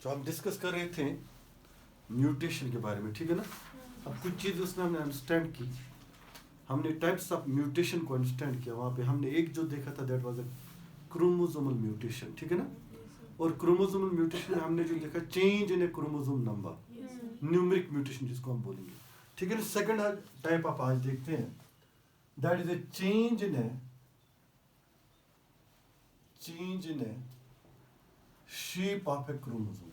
जो हम डिस्कस कर रहे थे म्यूटेशन के बारे में, ठीक है ना। अब कुछ चीज़ उसमें हमने अंडरस्टैंड की, हमने टाइप्स ऑफ म्यूटेशन को अंडरस्टैंड किया। वहाँ पे हमने एक जो देखा था that was a chromosomal mutation, ठीक है ना। और क्रोमोसोमल म्यूटेशन में हमने जो देखा change in A chromosome number, numeric mutation जिसको हम बोलेंगे, ठीक है ना। सेकंड टाइप आप आज देखते हैं, that is a change in A shape of A chromosome,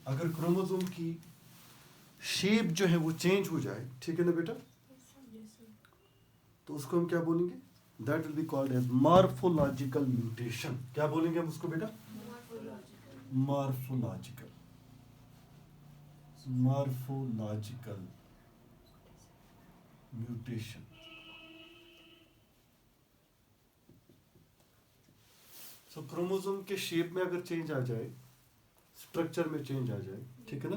अगर क्रोमोसोम की शेप जो है वो चेंज हो जाए, ठीक है ना बेटा, तो उसको हम क्या बोलेंगे, that will be called as morphological mutation. क्या बोलेंगे हम उसको बेटा, मॉर्फोलॉजिकल म्यूटेशन। सो क्रोमोसोम के शेप में अगर चेंज आ जाए, स्ट्रक्चर में चेंज आ जाए, ठीक है ना,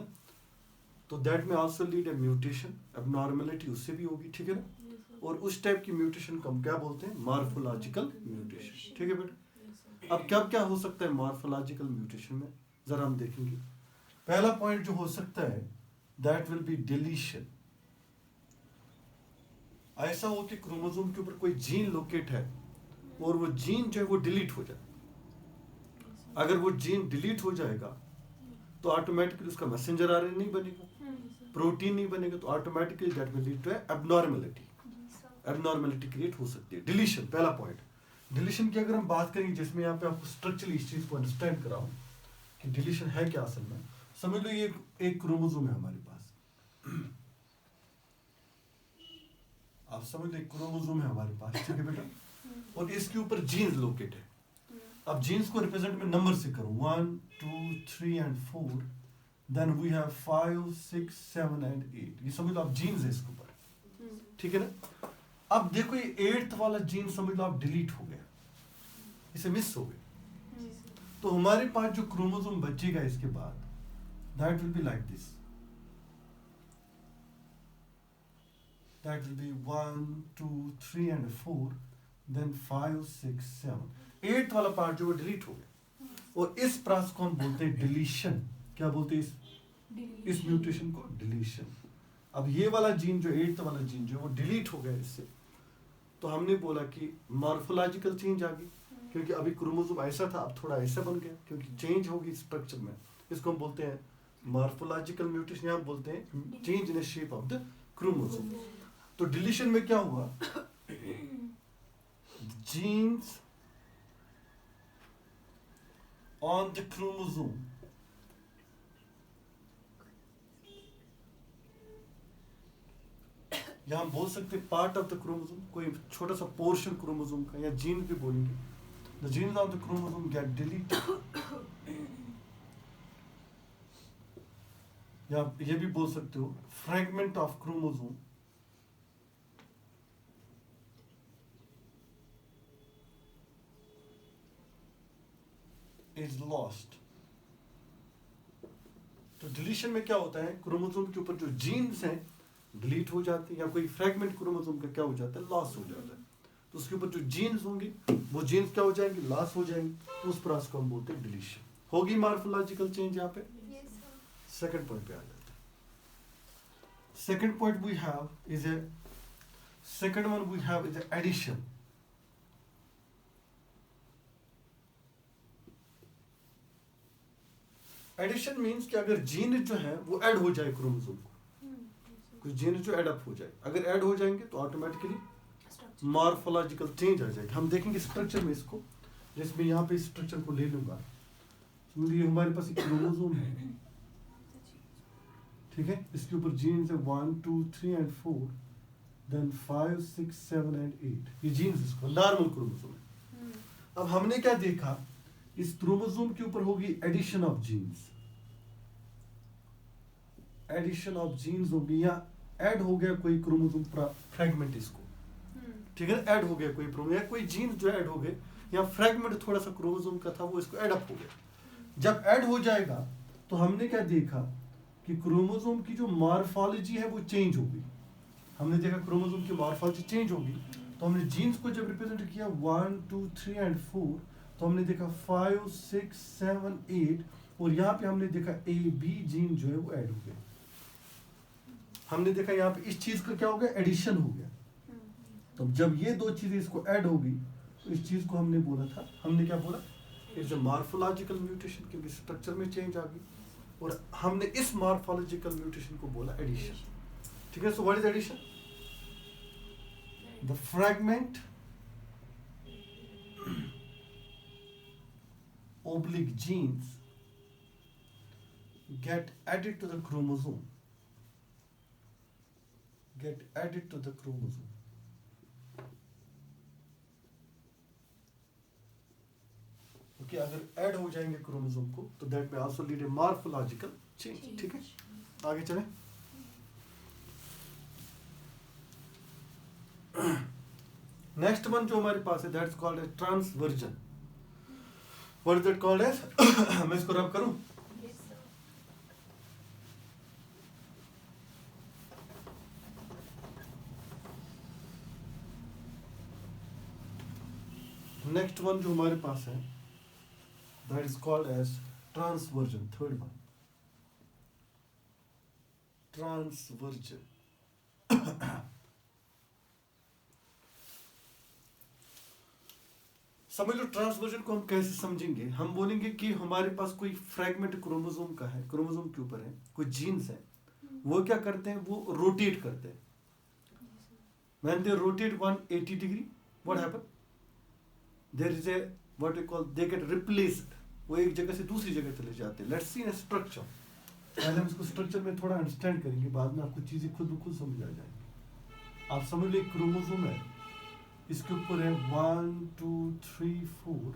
तो that may also lead A mutation, abnormality उससे भी होगी, ठीक है ना। और उस टाइप की म्यूटेशन को हम क्या बोलते हैं, मॉर्फोलॉजिकल म्यूटेशन, ठीक है बेटा। अब क्या क्या हो सकता है मॉर्फोलॉजिकल म्यूटेशन में, जरा हम देखेंगे। पहला पॉइंट जो हो सकता है दैट विल बी डिलीशन। ऐसा हो कि क्रोमोसोम के ऊपर कोई जीन लोकेट है और वो जीन जो है वो डिलीट हो जाए। अगर वो जीन डिलीट हो जाएगा तो ऑटोमेटिकली उसका मैसेंजर आरएनए नहीं बनेगा, प्रोटीन नहीं बनेगा, तो automatically that will lead to abnormality create हो सकती है। डिलीशन पहला पॉइंट। डिलीशन की अगर हम बात करेंगे, जिसमें यहाँ पे आपको स्ट्रक्चरली इस चीज को अंडरस्टैंड कराऊं कि डिलीशन है क्या असल में। समझ लो ये एक क्रोमोसोम है हमारे पास, आप समझ लो एक क्रोमोसोम है हमारे पास, ठीक है बेटा, और इसके ऊपर जीन्स लोकेट है। अब जीन्स को रिप्रेजेंट में नंबर से करो, 1 2 3 and 4, then we have 5 6 7 and 8। ये समझ लो आप जीन्स है इसके ऊपर, ठीक है ना। अब देखो ये 8th वाला जीन समझ लो आप डिलीट हो गया, इसे मिस हो गया, तो हमारे पास जो क्रोमोसोम बचेगा इसके बाद that will be like this, that will be 1 2 3 and 4, then 5 6 7। 8th वाला पार्ट जो वो डिलीट हो गया, और इस प्रोसेस को हम बोलते हैं डिलीशन। क्या बोलते हैं इस म्यूटेशन को, डिलीशन। अब ये वाला जीन जो 8th वाला जीन जो वो डिलीट हो गया इससे, तो हमने बोला कि मॉर्फोलॉजिकल चेंज आ गई, क्योंकि अभी क्रोमोसोम ऐसा था अब थोड़ा ऐसा बन गया, क्योंकि चेंज होगी स्ट्रक्चर में। इसको हम बोलते हैं मॉर्फोलॉजिकल म्यूटेशन, यहाँ बोलते हैं change in the shape of the chromosome. तो डिलीशन में क्या हुआ, जीन्स on the chromosome या हम बोल सकते हैं पार्ट ऑफ द क्रोमोसोम, कोई छोटा सा पोर्शन क्रोमोसोम का, या जीन भी बोलेंगे, the genes of the chromosome get deleted, या ये भी बोल सकते हो fragment of chromosome is lost. तो डिलीशन में क्या होता है, क्रोमोसोम के ऊपर जो जीन्स हैं डिलीट हो जाते हैं, या कोई फ्रैगमेंट क्रोमोसोम का क्या हो जाता है, लॉस हो जाता है। तो उसके ऊपर जो जीन्स होंगे वो जीन्स क्या हो जाएंगे, लॉस हो जाएंगे, तो उस प्रोसेस को हम बोलते हैं डिलीशन। होगी मॉर्फोलॉजिकल चेंज यहाँ पे। सेकंड पॉइंट पे आ जाते हैं। Second point we have is a, second one we have is addition. Addition means कि अगर जीन जो है वो ऐड हो जाए क्रोमोसोम को, कुछ जीन जो ऐड अप हो जाए, अगर ऐड हो जाएंगे तो ऑटोमेटिकली मॉर्फोलॉजिकल चेंज आ जाएगा। हम देखेंगे स्ट्रक्चर में इसको, जिसमें यहाँ पे स्ट्रक्चर को ले लूंगा, ये हमारे पास एक क्रोमोसोम है, ठीक है, इसके ऊपर जीन्स है 1 2 3 and 4, देन 5 6 7 and 8, ये जीन्स इसको नॉर्मल क्रोमोसोम है। अब हमने क्या देखा, इस क्रोमोसोम के ऊपर होगी addition of genes, addition of genes होगी, या ऐड हो गया कोई क्रोमोसोम फ्रैगमेंट इसको, ठीक है, ऐड हो गया कोई क्रोमोसोम या कोई जीन्स जो ऐड हो गए, या फ्रैगमेंट थोड़ा सा क्रोमोसोम का था वो इसको ऐड अप हो गया। जब ऐड हो जाएगा तो हमने क्या देखा कि क्रोमोसोम की जो मॉर्फोलॉजी है वो चेंज होगी। हमने देखा क्रोमोसोम की मॉर्फोलॉजी चेंज होगी, तो हमने जीन्स को जब रिप्रेजेंट किया 1 2 3 एंड 4, तो हमने देखा 5 6 7 8, और यहाँ पे हमने देखा ए बी जीन जो है वो ऐड हो गया। हमने देखा यहाँ पे इस चीज का क्या हो गया, एडिशन हो गया। तो जब ये दो चीजें इसको ऐड होगी तो इस चीज को हमने बोला था, हमने क्या बोला, इट्स अ मॉर्फोलॉजिकल म्यूटेशन, क्योंकि स्ट्रक्चर में चेंज आ गई, और हमने इस मॉर्फोलॉजिकल म्यूटेशन को बोला एडिशन। ठीक है, so what is addition? The fragment oblique genes get added to the chromosome, okay, अगर ऐड हो जाएंगे क्रोमोसोम को तो that may also lead a morphological change. ठीक है, आगे चलें। नेक्स्ट वन जो हमारे पास है that's called as transversion. What is that called as? मैं इसको रब करूं? नेक्स्ट वन जो हमारे पास है that is called as transversion. Third one, transversion. समझ लो ट्रांसवर्जन को हम कैसे समझेंगे। हम बोलेंगे कि हमारे पास कोई फ्रैगमेंट क्रोमोसोम का है, क्रोमोसोम के ऊपर है कोई जीन्स है, वो क्या करते हैं, वो रोटेट करते हैं। When they rotate 180 degree what happen, there is a what we call, they get replaced, वो एक जगह से दूसरी जगह चले जाते हैं। Let's see in structure. पहले हम इसको स्ट्रक्चर में थोड़ा अंडरस्टैंड करेंगे, बाद में आपको चीजें खुद ब खुद समझ आ जाएंगी। आप समझ लो एक क्रोमोसोम है, इसके ऊपर है 1 2 3 4।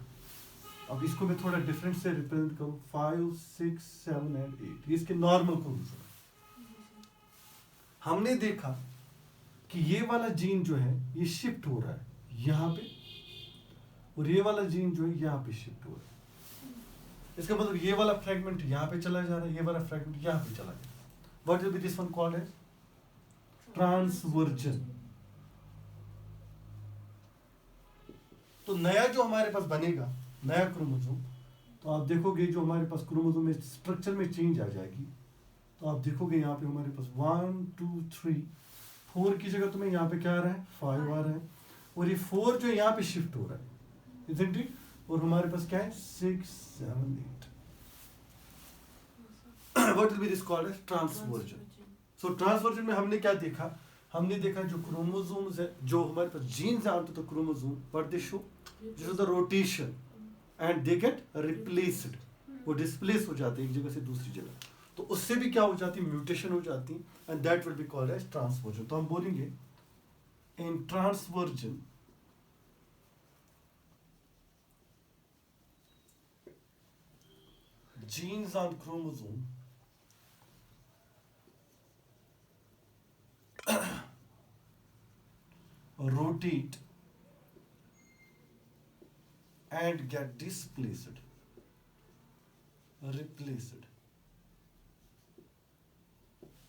अब इसको मैं थोड़ा डिफरेंट से रिप्रेजेंट करूं, 5 6 7 एंड 8, ये इसके नॉर्मल क्रोमोसोम। हमने देखा कि ये वाला जीन जो है ये शिफ्ट हो रहा है यहाँ पे, और ये वाला जीन जो है यहाँ पे शिफ्ट हो रहा है। इसका मतलब ये वाला फ्रैगमेंट यहाँ पे चला जा रहा है, ये वाला फ्रैगमेंट यहाँ पे चला गया। What will be this one called as transversion. तो नया जो हमारे पास बनेगा, नया क्रोमोसोम, तो आप देखोगे जो हमारे पास क्रोमोसोम में स्ट्रक्चर में चेंज आ जाएगी। तो आप देखोगे यहाँ पे हमारे पास 1 2 3 4 की जगह तुम्हें यहाँ पे क्या आ रहा है, 5 आ रहा है, और ये 4 जो यहाँ पे शिफ्ट हो रहा है, isn't it? और हमारे पास क्या है, 6 7 8। What will be this called as transversion. So transversion में हमने क्या देखा, हमने देखा जो क्रोमोसोम्स है, जो हमारे पास genes are to the chromosome, what they show, this is the rotation and they get replaced, वो डिस्प्लेस हो जाते हैं एक जगह से दूसरी जगह। तो उससे भी क्या हो जाती है, म्यूटेशन हो जाती है, and that will be called as transversion. तो हम बोलेंगे in transversion genes on chromosome rotate and get displaced, replaced।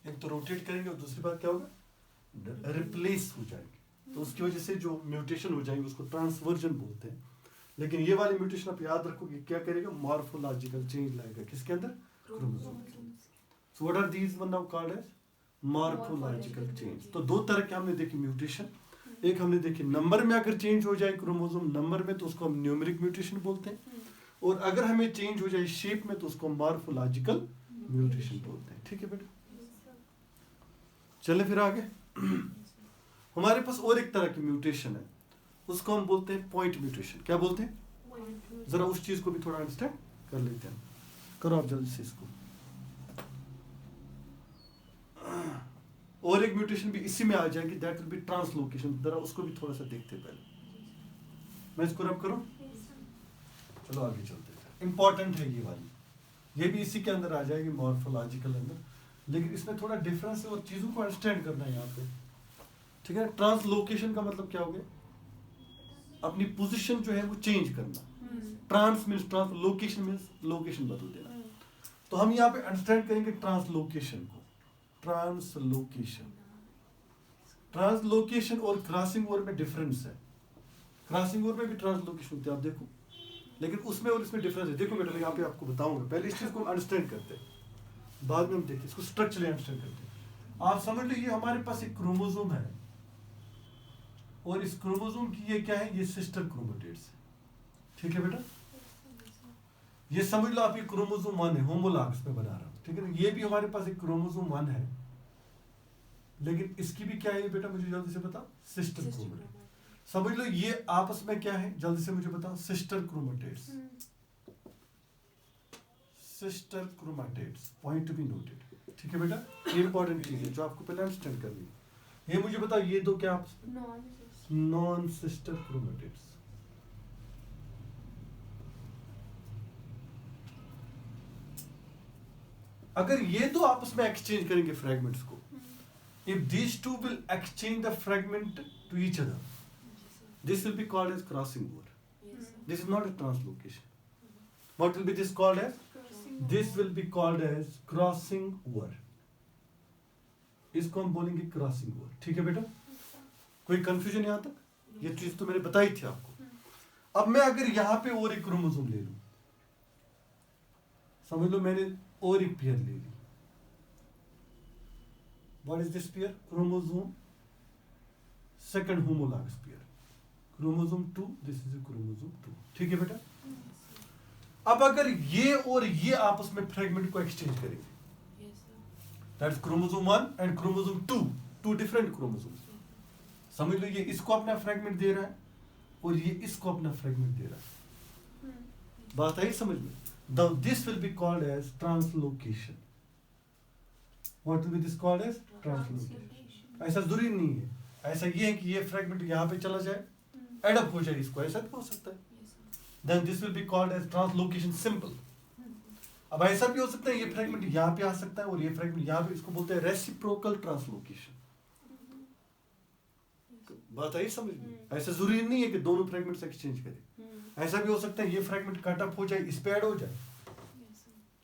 एक तो रोटेट करेंगे और दूसरी बात क्या होगा, रिप्लेस हो जाएंगे। तो उसकी वजह से जो म्यूटेशन हो जाएंगे उसको ट्रांसवर्जन बोलते हैं। लेकिन ये वाली म्यूटेशन आप याद रखोगे क्या करेगा, मॉर्फोलॉजिकल चेंज लाएगा, किसके अंदर, क्रोमोसोम के अंदर। So what are these one now called as morphological change. तो दो तरह के हमने देखी म्यूटेशन, एक हमने देखी नंबर में अगर चेंज हो जाए क्रोमोसोम नंबर में तो उसको हम न्यूमेरिक म्यूटेशन बोलते हैं, और अगर हमें चेंज हो जाए शेप में तो उसको मॉर्फोलॉजिकल म्यूटेशन बोलते हैं। ठीक है बेटा, चले फिर आगे। हमारे पास और एक तरह की म्यूटेशन है, उसको हम बोलते हैं पॉइंट म्यूटेशन। क्या बोलते हैं, जरा उस चीज को भी थोड़ा अंडरस्टैंड कर लेते हैं। करो आप जल्दी से इसको। और एक म्यूटेशन भी इसी में आ जाएगी, दैट विल बी ट्रांसलोकेशन। जरा उसको भी थोड़ा सा देखते हैं पहले। मैं इसको रब करूं, चलो आगे चलते हैं। इंपॉर्टेंट है ये वाली, ये भी इसी के अंदर आ जाएगी, मॉर्फोलॉजिकल अंदर, लेकिन इसमें थोड़ा डिफरेंस है और चीजों को अंडरस्टैंड करना है यहाँ पे। ठीक है, ट्रांसलोकेशन का मतलब क्या हो गया, अपनी पोजीशन जो है वो चेंज करना। Trans means translocation means location बदल देना। तो हम यहाँ पे अंडरस्टैंड करेंगे ट्रांसलोकेशन को। ट्रांसलोकेशन ट्रांसलोकेशन और क्रॉसिंग ओवर में डिफरेंस है। क्रॉसिंग ओवर में भी ट्रांसलोकेशन होती है, आप देखो, लेकिन उसमें और इसमें डिफरेंस है। देखो बेटा, यहाँ पे आपको बताऊंगा, पहले इस चीज को हम अंडरस्टैंड करते हैं, बाद में हम देखते हैं इसको स्ट्रक्चरली अंडरस्टैंड करते हैं। आप समझ लो, ये हमारे पास एक क्रोमोसोम है और इस क्रोमोसोम की ये क्या है, ये सिस्टर क्रोमेटिड्स है, ठीक है बेटा। ये समझ लो आप, ये क्रोमोसोम 1 है, होमोलॉगस में बना रहा हूँ, ठीक है ना। ये भी हमारे पास एक क्रोमोसोम 1 है, लेकिन इसकी भी क्या है बेटा, मुझे जल्दी से बताओ, सिस्टर क्रोमेटिड। समझ लो ये आपस में क्या है, जल्दी से मुझे बताओ, sister chromatids. Sister chromatids, point to be noted, ठीक है बेटा। ये इंपॉर्टेंट चीज है जो आपको पहले अंडरस्टैंड करनी है। ये मुझे बताओ, ये दो क्या आपस में, नॉन सिस्टर क्रोमेटिड्स। अगर ये दो आपस में एक्सचेंज करेंगे फ्रैगमेंट्स को, if these two will exchange the fragment to each other, this will be called as crossing over. This is not a translocation. What will be this called as? This will be called as crossing over. इसको हम बोलेंगे crossing over, ठीक है बेटा। कोई confusion यहाँ तक? ये चीज तो मैंने बताई थी आपको। अब मैं अगर यहाँ पे और एक क्रोमोसोम ले लूं, समझ लो मैंने और एक पेयर ले ली। What is this pair? Chromosome, second homologous pair. Chromosome 2, this is a chromosome 2. ठीक है बेटा। अब अगर ये और ये आपस में फ्रैगमेंट को एक्सचेंज करेंगे, that's chromosome 1 and chromosome 2, two different chromosomes. समझ लो, ये इसको अपना फ्रैगमेंट दे रहा है और ये इसको अपना फ्रैगमेंट दे रहा है। बात आई समझ में? This will be called as translocation. What will be this called as? Translocation. ऐसा जरूरी नहीं है, ऐसा ये है कि ये फ्रैगमेंट यहाँ पे चला जाए, एडअप हो जाए इसको, ऐसा भी हो सकता है। Then this will be called as translocation simple. अब ऐसा भी हो सकता है, ये फ्रैगमेंट यहाँ पे आ सकता है और ये फ्रैगमेंट यहाँ पे, इसको बोलते हैं रेसिप्रोकल ट्रांसलोकेशन। बात आई समझ में? ऐसा जरूरी नहीं है कि दोनों फ्रैगमेंट्स एक्सचेंज करें। ऐसा भी हो सकता है ये फ्रैगमेंट कट अप हो जाए, इस पे ऐड हो जाए,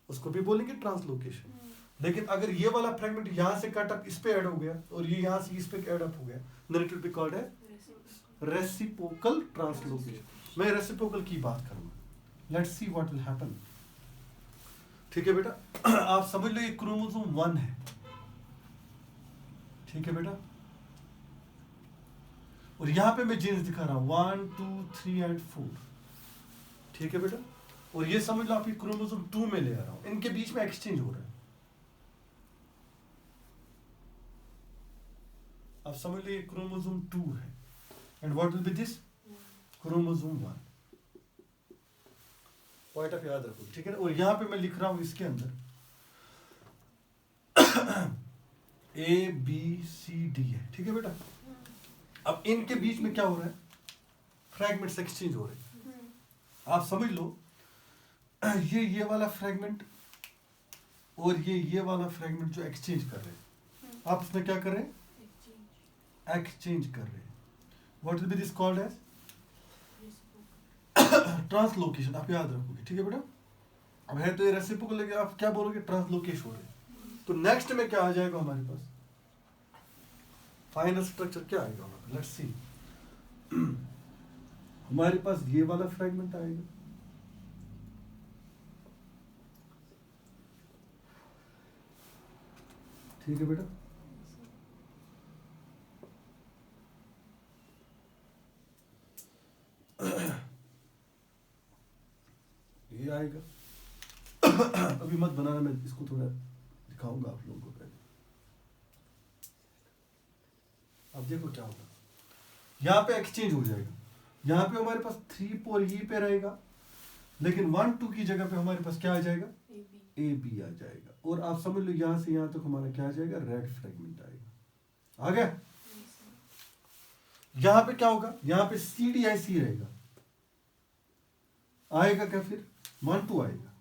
उसको भी बोलेंगे ट्रांसलोकेशन। लेकिन अगर ये वाला फ्रैगमेंट यहाँ से कट अप इस पे ऐड हो गया और ये यहाँ से इस पे ऐड अप हो गया, then it will be called as reciprocal translocation। मैं रेसिप्रोकल की बात करूंगा। Let's see what will happen. ठीक है बेटा, आप समझ लो ये क्रोमोसोम 1 है, ठीक है बेटा, और यहां पे मैं जीन्स दिखा रहा हूं 1 2 3 एंड 4, ठीक है बेटा। और ये समझ लो आप ये क्रोमोसोम 2 में ले आ रहा हूं, इनके बीच में एक्सचेंज हो रहा है। आप समझ लो ये क्रोमोसोम 2 है and what will be this chromosome 1। Point आप याद रखो, ठीक है ना। और यहां पे मैं लिख रहा हूं इसके अंदर A B C D है, ठीक है बेटा। अब इनके बीच में क्या हो रहा है, फ्रैगमेंट्स एक्सचेंज हो रहे हैं। आप समझ लो ये वाला फ्रैगमेंट और ये वाला फ्रैगमेंट जो एक्सचेंज कर रहे हैं, आप इसमें क्या कर रहे हैं, एक्सचेंज कर रहे हैं। What will be this called as translocation. आप याद रखोगे, ठीक है बेटा। अब है तो ये रेसिप्रोकल, लेकिन आप क्या बोलोगे, ट्रांसलोकेशन हो रहे हैं। तो नेक्स्ट में क्या आ जाएगा हमारे पास, फाइनल स्ट्रक्चर क्या आएगा हमारा, लेट्स सी। हमारे पास ये वाला फ्रैगमेंट आएगा, ठीक है बेटा। ये आएगा। अभी मत बनाना, मैं इसको थोड़ा दिखाऊंगा आप लोगों को पहले। अब देखो क्या होगा, यहाँ पे एक्सचेंज हो जाएगा। यहाँ पे हमारे पास 3 और ये पे रहेगा, लेकिन 1 2 की जगह पे हमारे पास क्या आ जाएगा, ए बी आ जाएगा। और आप समझ लो यहाँ से यहाँ तक हमारा क्या आ जाएगा, रेड फ्रैगमेंट आएगा। आ गया। यहाँ पे क्या होगा, यहाँ पे सी डी आई सी रहेगा, आएगा क्या, फिर 1 2 आएगा।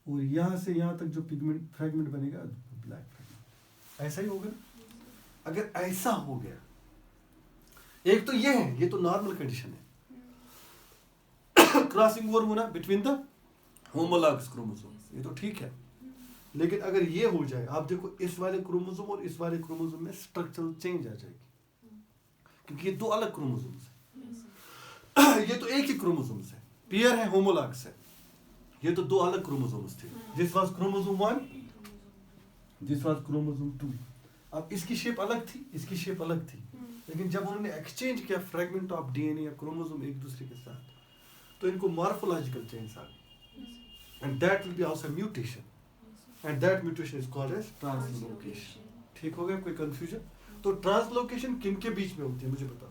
और यहाँ से यहाँ तक जो पिगमेंट फ्रैगमेंट बनेगा, ब्लैक फ्रैगमेंट। ऐसा ही होगा। अगर ऐसा हो गया, एक तो ये है, ये तो नॉर्मल कंडीशन है, क्रॉसिंग ओवर होना बिटवीन द होमोलॉगस क्रोमोसोम, ये तो ठीक है। लेकिन अगर ये हो जाए, आप देखो इस वाले क्रोमोसोम और इस वाले क्रोमोसोम में स्ट्रक्चरल चेंज आ जाएगी, क्योंकि ये दो अलग क्रोमोसोम्स हैं। ये तो एक ही क्रोमोसोम्स है, पेयर है, होमोलॉगस है। ये तो दो अलग क्रोमोसोम्स थे। This was chromosome 1, this was chromosome 2। अब इसकी शेप अलग थी, इसकी शेप अलग थी, लेकिन जब उन्होंने एक्सचेंज किया फ्रेगमेंट ऑफ डीएनए या क्रोमोसोम एक दूसरे के साथ, तो इनको मॉर्फोलॉजिकल चेंज आ गई, and that will be also mutation, and that mutation is called as translocation. ठीक हो गया? कोई कंफ्यूजन? तो ट्रांसलोकेशन किन के बीच में होती है मुझे बताओ?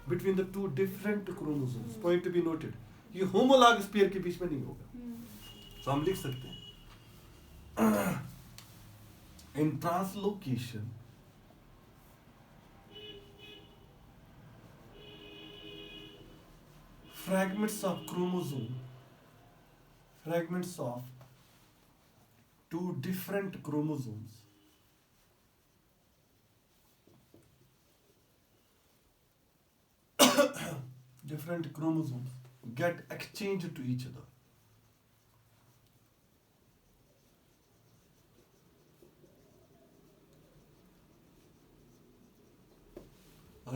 Between the two different chromosomes, point to be noted. ये होमोलॉगस पेयर के बीच में नहीं होगा। तो हम लिख सकते हैं इन translocation fragments of chromosome, fragments of two different chromosomes different chromosomes get exchanged to each other.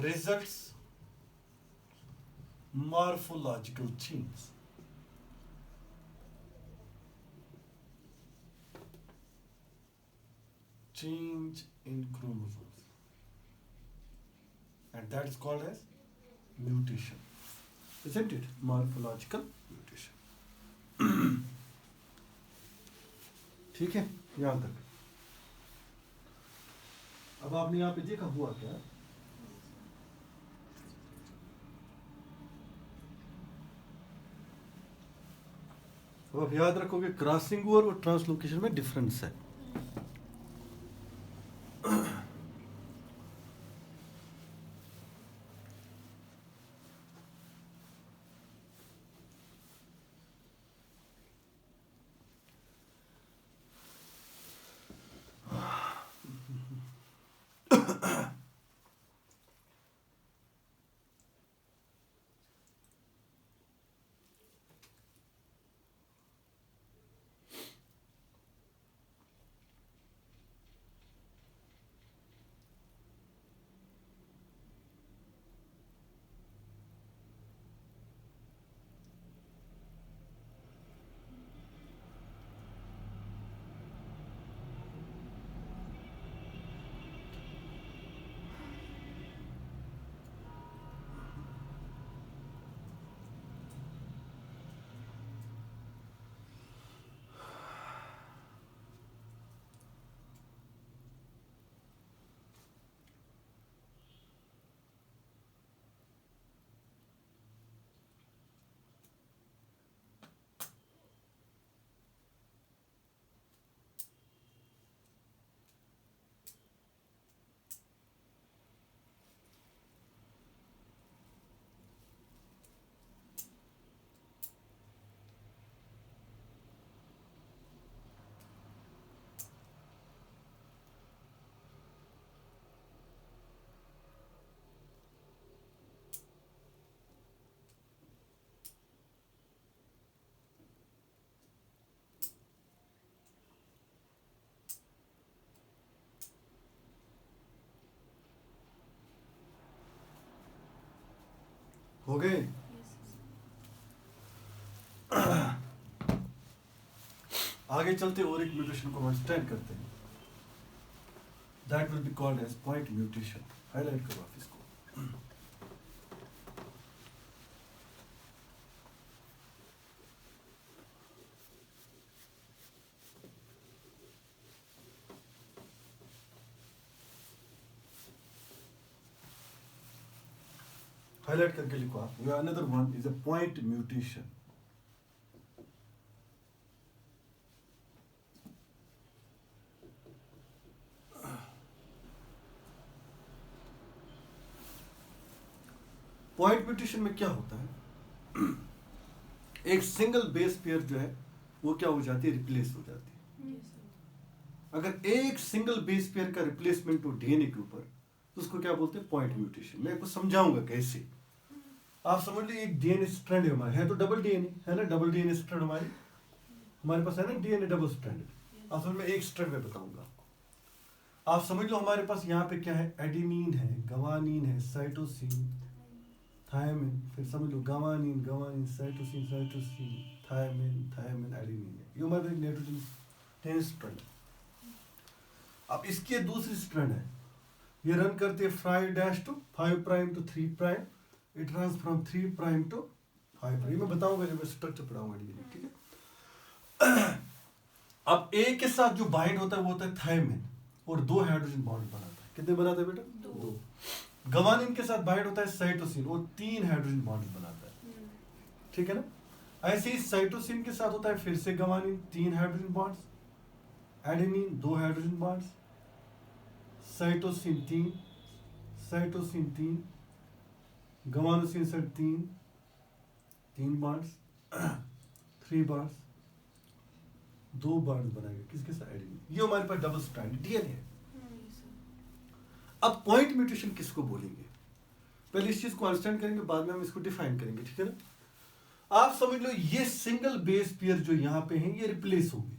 Results morphological change. Change in chromosomes, and that is called as mutation, isn't it? Morphological mutation. ठीक है, याद रख। अब आपने यहाँ पे देखा हुआ क्या? अब आप याद रखोगे क्रॉसिंग ओवर और ट्रांसलोकेशन में डिफरेंस है। हो गए? आगे चलते और एक म्यूटेशन को हम स्टैंड करते हैं। That will be called as point mutation. Highlight करो आप इसको। हाईलाइट करके लिखो आप। Another one is a point mutation. Point mutation में क्या होता है? एक सिंगल बेस पेयर जो है वो क्या हो जाती है? रिप्लेस हो जाती है। अगर एक सिंगल बेस पेयर का रिप्लेसमेंट हो डीएनए के ऊपर तो उसको क्या बोलते हैं? Point mutation. मैं आपको समझाऊंगा कैसे। आप समझ लीजिए एक डीएनए स्ट्रैंड है हमारे, है तो डबल डीएनए है ना, डबल डीएनए स्ट्रैंड हमारे पास है ना, डीएनए डबल स्ट्रैंड। असल में एक स्ट्रैंड में बताऊंगा आपको। आप समझ लो हमारे पास यहाँ पे क्या है, एडेनिन है, गवानीन है, साइटोसिन, थायमिन, फिर समझ लो guanine guanine, cytosine cytosine, thymine thymine, adenine है। ये हमारे एक नाइट्रोजन 10 स्ट्रैंड है। अब इसकी दूसरी स्ट्रैंड है, ये रन करते हैं 5 dash to 5 prime to 3 prime, it runs from 3 prime to 5 prime. मैं बताऊंगा जब मैं स्ट्रक्चर पढ़ाऊंगा डीएनए, ठीक है। अब ए के साथ जो बाइंड होता है वो होता है थायमिन, और 2 हाइड्रोजन बॉन्ड बनाता है। कितने बनाता है बेटा? 2। गवानिन के साथ बाइंड होता है साइटोसिन, वो 3 हाइड्रोजन बॉन्ड बनाता है, ठीक है ना। ऐसे ही साइटोसिन के साथ होता है फिर से गवानिन, 3 hydrogen bonds, adenine 2 hydrogen bonds, cytosine 3, गवानोसिन से 3 बॉन्ड्स, 3 बॉन्ड्स, 2 बॉन्ड्स बनाएंगे किसके साथ? एडेनिन। ये हमारे पास डबल स्ट्रैंड डीएनए है। अब पॉइंट म्यूटेशन किसको बोलेंगे? पहले इस चीज को अंडरस्टैंड करेंगे, बाद में हम इसको डिफाइन करेंगे, ठीक है ना। आप समझ लो ये सिंगल बेस पेयर जो यहां पे है ये रिप्लेस होगी।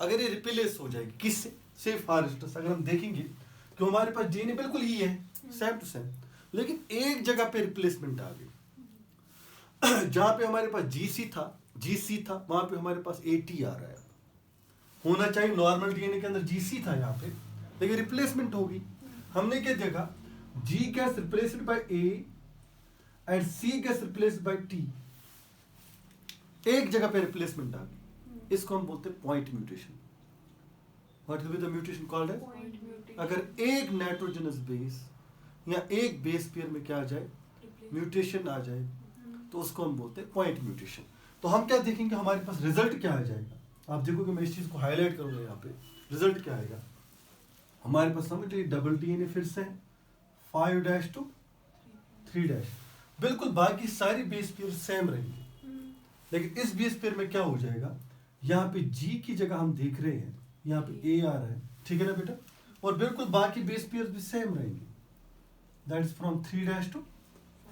अगर ये रिप्लेस हो जाएगी किससे? से फॉर इंस्टेंस अगर हम देखेंगे कि हमारे पास डीएनए बिल्कुल ही है, सेम टू सेम, लेकिन एक जगह पे रिप्लेसमेंट आ गई। जहां पे हमारे पास जीसी था वहां पे हमारे पास एटी आ रहा है। होना चाहिए नॉर्मल डीएनए के अंदर जीसी था यहाँ पे, लेकिन रिप्लेसमेंट होगी। हमने क्या देखा, G gets replaced by A and C gets replaced by T, एक जगह पे रिप्लेसमेंट आ गई। इसको हम बोलते हैं point mutation. What will be the mutation called है? अगर एक नाइट्रोजनस बेस या एक बेस पेयर में क्या आ जाए, म्यूटेशन आ जाए, तो उसको हम बोलते हैं पॉइंट म्यूटेशन। तो हम क्या देखेंगे, हमारे पास रिजल्ट क्या आ जाएगा। आप देखोगे मैं इस चीज को हाईलाइट करूंगा यहाँ पे, रिजल्ट क्या आएगा हमारे पास। समझ लीजिए डबल डीएनए फिर से 5 डैश टू 3 डैश, बिल्कुल बाकी सारी बेस पेयर सेम रहेंगे, लेकिन इस बेस पेयर में क्या हो जाएगा, यहाँ पे जी की जगह हम देख रहे हैं यहाँ पे ए आ रहा है, ठीक है ना बेटा, और बिल्कुल बाकी बेस पेयर भी सेम रहेंगे, that is from 3 dash to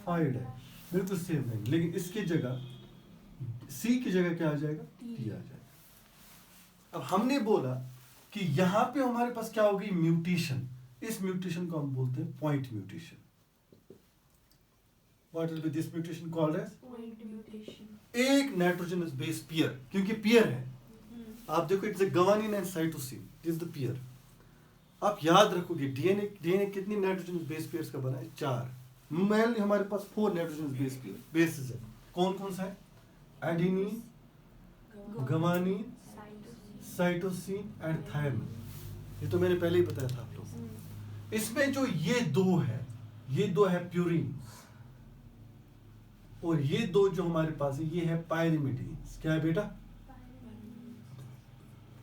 5 dash, बिल्कुल सेम रहेंगे, लेकिन इसकी जगह सी की जगह क्या आ जाएगा, टी आ जाएगा। अब हमने बोला कि यहां पे हमारे पास क्या होगी, म्यूटेशन। इस म्यूटेशन को हम बोलते हैं point mutation. What will be this mutation called as? Point mutation. एक नाइट्रोजनस बेस पेयर, क्योंकि पेयर है, आप देखो it's a guanine and cytosine, it is the pair. आप याद रखोगे डीएनए कितनी नाइट्रोजनस बेस पेयर्स का बना है? 4। मेनली हमारे पास 4 नाइट्रोजनस बेस पेयर बेसिस है। कौन कौन सा है? Adenine, guanine, cytosine and thymine. ये तो मैंने पहले ही बताया था आप लोगों को। इसमें जो ये दो है प्यूरिन, और ये दो जो हमारे पास है ये है पायरिमिडीन्स। क्या है बेटा?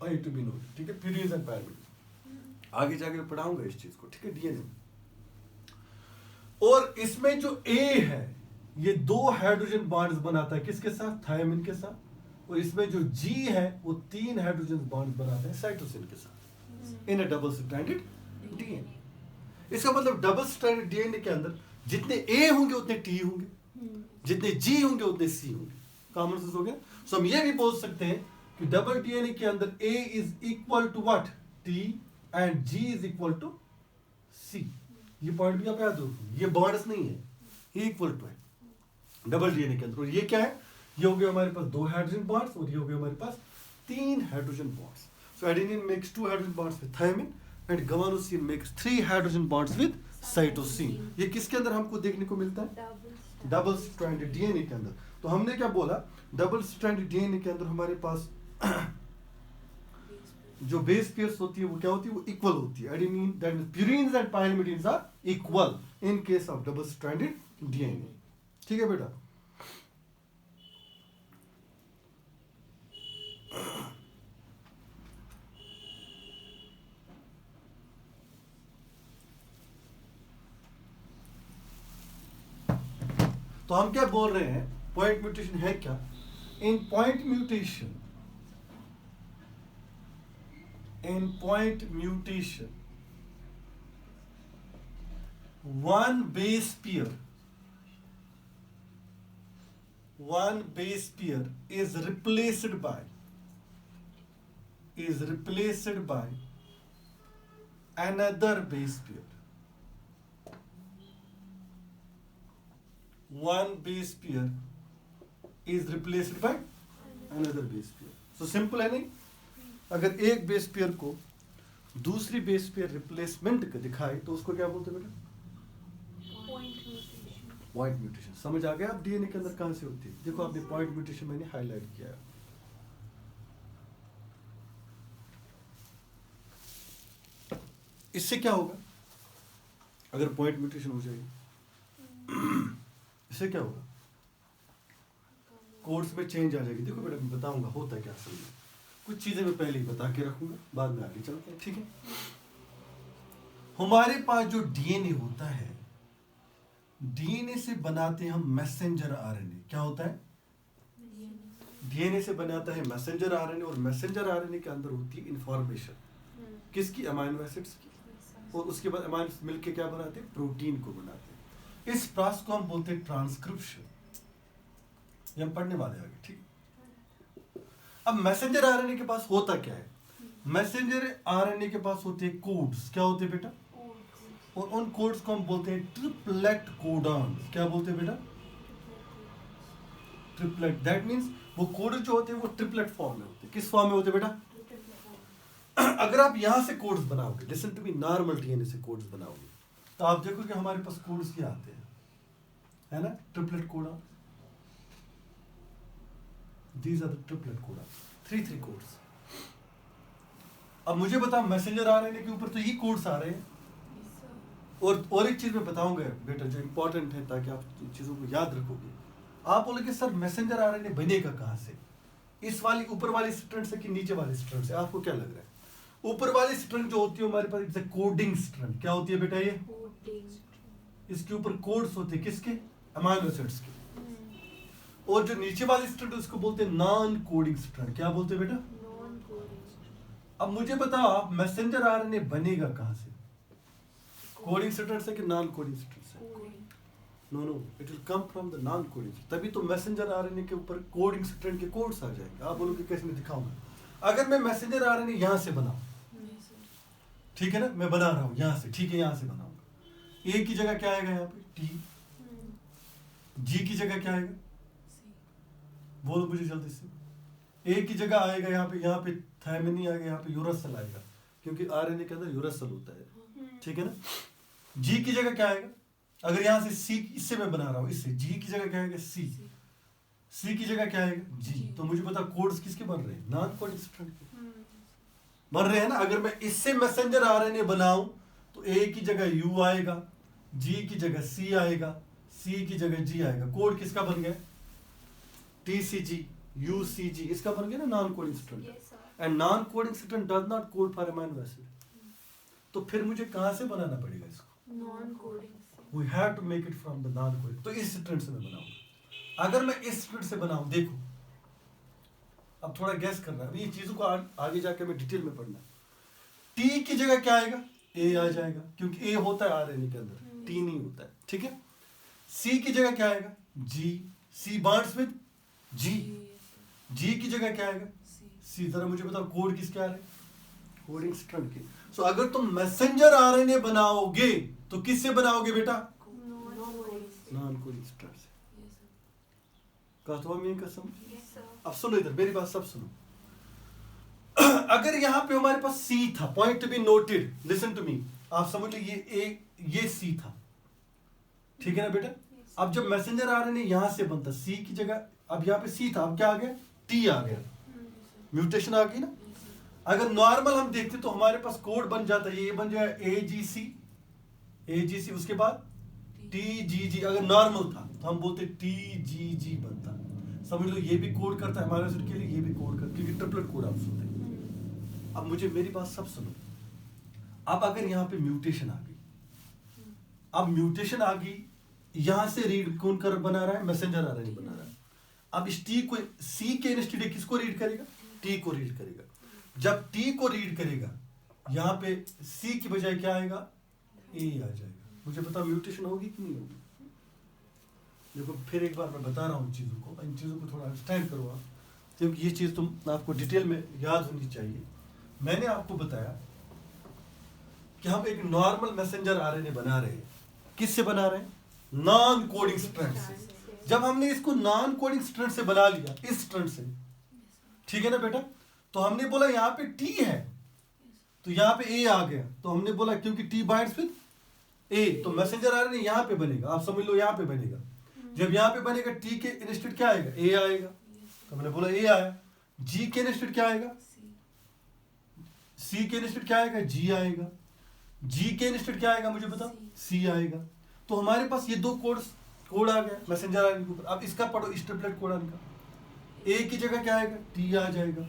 टू बी नोट, ठीक है, प्यूरिन एंड पायरिमिडीन। आगे जाके मैं पढ़ाऊंगा इस चीज को, ठीक है, डीएनए। और इसमें जो ए है ये 2 हाइड्रोजन बॉन्ड्स बनाता है, किसके साथ? थायमिन के साथ। और इसमें जो जी है वो 3 हाइड्रोजन बॉन्ड बनाते हैं साइटोसिन के साथ, इन अ डबल स्ट्रैंडेड डीएनए। इसका मतलब डबल स्ट्रैंडेड डीएनए के अंदर जितने ए होंगे उतने टी होंगे, जितने जी होंगे उतने सी होंगे। कॉमन सेंस हो गया। सो हम ये भी बोल सकते हैं कि डबल डीएनए के अंदर A is equal to what? T, and G is equal to C. ये पॉइंट भी आप याद रखो, ये बॉन्ड्स नहीं है, ये इक्वल टू है डबल डीएनए के अंदर। और ये क्या है? ये हो गया हमारे पास 2 हाइड्रोजन बॉन्ड्स, और ये हो गया हमारे पास 3 hydrogen bonds. So adenine makes 2 hydrogen bonds with thymine and guanosine makes 3 hydrogen bonds with cytosine. ये किसके अंदर हमको देखने को मिलता है? डबल स्ट्रैंडेड डीएनए के अंदर। तो हमने क्या बोला, डबल स्ट्रैंडेड डीएनए के अंदर हमारे पास जो बेस पेयर्स होती है वो क्या होती है? वो इक्वल होती है। Adenine that means purines and pyrimidines are equal in case of double stranded DNA, ठीक है बेटा। तो हम क्या बोल रहे हैं, पॉइंट म्यूटेशन है क्या? In point mutation, one base pair one base pair is replaced by another base pair. One base pair is replaced by another base pair. So simple है नहीं? अगर एक बेस पेयर को दूसरी बेस पेयर रिप्लेसमेंट दिखाए तो उसको क्या बोलते हैं बेटा? Point mutation. समझ आ गया आप डीएनए के अंदर कहां से होती है? देखो आपने पॉइंट म्यूटेशन मैंने हाईलाइट किया है. इससे क्या होगा अगर पॉइंट म्यूटेशन हो जाएगी? इससे क्या होगा? कोड्स में चेंज आ जाएगी. देखो बेटा मैं बताऊंगा होता है क्या असल में. कुछ चीजें मैं पहले ही बता के रखूंगा, बाद में आगे चलते हैं. ठीक है. हमारे पास जो डीएनए होता है, डीएनए से बनाते हैं हम मैसेंजर आरएनए. क्या होता है? डीएनए से बनाता है मैसेंजर आरएनए, और मैसेंजर आरएनए के अंदर होती है इंफॉर्मेशन. किसकी? अमाइनो एसिड्स की. और उसके बाद अमाइनो मिलके क्या बनाते हैं? प्रोटीन को बनाते हैं. इस प्रोसेस को हम बोलते हैं ट्रांसक्रिप्शन. ये हम पढ़ने वाले आगे. ठीक. अब मैसेंजर आरएनए के पास होता क्या है? मैसेंजर आरएनए के पास होते हैं कोड्स. क्या होते हैं बेटा? और उन कोड्स को हम बोलते हैं ट्रिपलेट कोडॉन. क्या बोलते हैं बेटा? ट्रिपलेट. दैट मींस वो कोड जो होते हैं वो ट्रिपलेट फॉर्म में होते हैं. किस फॉर्म में होते हैं बेटा? अगर आप यहां से कोड्स बनाओगे, listen to me, normal DNA से कोड्स बनाओगे, तो आप देखोगे हमारे पास कोड्स क्या आते हैं, है ना? Triplet codon. These are the triplet codons. 3 codes. अब मुझे बताओ मैसेंजर आरएनए के ऊपर तो ये कोड्स आ रहे हैं. और एक चीज मैं बताऊंगा बेटा जो इंपॉर्टेंट है ताकि आप चीजों को याद रखोगे. आप बोलोगे सर मैसेंजर आरएनए बनेगा कहां से? इस वाली ऊपर वाली स्ट्रैंड से कि नीचे वाली स्ट्रैंड से? आपको क्या लग रहा है? ऊपर वाली स्ट्रैंड जो होती है हमारे पास इट्स अ कोडिंग स्ट्रैंड. क्या होती है बेटा? ये इसके ऊपर कोड्स होते हैं. किसके? अमाइनो एसिड्स के. और जो नीचे वाली स्ट्रैंड उसको बोलते हैं नॉन कोडिंग स्ट्रैंड. क्या बोलते हैं बेटा? Non coding. अब मुझे बताओ आप मैसेंजर आरएनए बनेगा कहां से? कोडिंग स्ट्रैंड से कि नॉन कोडिंग स्ट्रैंड से? No it will come from the non coding. तभी तो मैसेंजर आरएनए के ऊपर कोडिंग स्ट्रैंड के कोड्स आ जाएंगे. आप बोलोगे कैसे? मैं दिखाऊंगा. अगर मैं मैसेंजर आरएनए यहां से बनाऊं, ठीक है ना, मैं बना रहा हूं यहां से. ठीक है, यहां से बनाऊंगा. ए की जगह क्या आएगा? यहाँ पे टी. जी की जगह क्या आएगा? बोलो मुझे जल्दी से. ए की जगह आएगा यहाँ पे थायमिन नहीं आएगा, यहाँ पे यूरासिल आएगा, क्योंकि आरएनए के अंदर यूरासिल होता है. ठीक है ना. जी की जगह क्या आएगा? अगर यहाँ से सी, इससे मैं बना रहा हूँ, इससे जी की जगह क्या आएगा? सी. सी की जगह क्या आएगा? जी. तो मुझे पता कोड्स किसके बन रहे हैं? नॉन कोडिंग स्ट्रैंड के बन रहे हैं ना. अगर मैं इससे मैसेंजर आरएनए बनाऊं तो ए की जगह यू आएगा, जी की जगह सी आएगा, सी की जगह जी आएगा. कोड किसका बन गया? TCG, UCG. इसका बन गया ना non coding strand. And non coding strand does not code for amino acid. तो फिर मुझे कहां से बनाना पड़ेगा इसको? Non coding. We have to make it from the non coding. तो इस स्ट्रैंड से मैं बनाऊंगा. अगर मैं इस स्ट्रैंड से बनाऊं, देखो अब थोड़ा गैस करना है. ये चीजों को आगे जाके मैं डिटेल में पढ़ना. टी की जगह क्या आएगा? ए आ जाएगा, क्योंकि ए होता है आरएनए के अंदर, टी नहीं होता है. ठीक है. सी की जगह क्या आएगा? जी. सी बॉन्ड्स विद जी. जी की जगह क्या आएगा? सी. जरा मुझे बताओ कोड किसके आ रहे हैं? कोडिंग स्ट्रैंड के. सो अगर तुम मैसेंजर आरएनए बनाओगे तो किससे बनाओगे बेटा? नॉन कोडिंग स्ट्रैंड से. कहा तो मैं कसम. अब सुनो इधर, मेरी बात सब सुनो. अगर यहाँ पे हमारे पास सी था, point to be noted, listen to me, आप समझ लीजिए ये सी था. ठीक है ना बेटा. अब जब मैसेंजर आरएनए यहां से बनता, सी की जगह अब यहाँ पे सी था, अब क्या आ गया? टी आ गया. म्यूटेशन आ गई ना. अगर नॉर्मल हम देखते तो हमारे पास कोड बन जाता है, ये बन जाएगा AGC, उसके बाद TGG. अगर नॉर्मल था तो हम बोलते TGG बनता. समझ लो ये भी कोड करता है अमाइनो एसिड के लिए, ये भी कोड करता है, क्योंकि ट्रिपलेट कोड आप सुनते हैं. अब मुझे मेरी बात सब सुनो. अब अगर यहाँ पे म्यूटेशन आ गई, अब म्यूटेशन आ गई, यहां से रीड कौन कर बना रहा है? मैसेंजर आरएनए बना रहा है. अब इस टी को, सी के इंस्टेड किसको रीड करेगा? टी को रीड करेगा. जब टी को रीड करेगा, यहां पे सी की बजाय क्या आएगा? ए आ जाएगा. मुझे बताओ म्यूटेशन होगी कि नहीं होगी? देखो फिर एक बार मैं बता रहा हूँ चीज़ों को, इन चीज़ों को थोड़ा अंडरस्टैंड करो आप, क्योंकि ये चीज़ तुम आपको डिटेल में याद होनी चाहिए। मैंने आपको बताया कि हम एक नॉर्मल मैसेंजर आरएनए बना रहे हैं। किससे बना रहे हैं? नॉन कोडिंग स्ट्रैंड से। जब हमने इसको नॉन कोडिंग स्ट्रैंड से बना लिया, इस स्ट्रैंड से, ठीक है ना बेटा, तो हमने बोला यहाँ पे टी है तो यहाँ पे ए आ गया, तो हमने बोला क्योंकि टी बाइंड्स विद ए, तो मैसेंजर आरएनए यहाँ पे बनेगा, आप समझ लो यहाँ पे बनेगा। जब यहाँ पे बनेगा टी के इंस्टेड क्या आएगा? ए आएगा, तो मैंने बोला ए आया। जी के इंस्टेड क्या आएगा? सी के इंस्टेड क्या आएगा? जी आएगा। जी के इंस्टेड क्या आएगा मुझे बताओ? सी आएगा। तो हमारे पास ये दो कोड आ गया मैसेंजर आरएनए के ऊपर। अब इसका पढ़ो स्ट्रिपलेट कोडन का। ए की जगह क्या आएगा? टी आ जाएगा।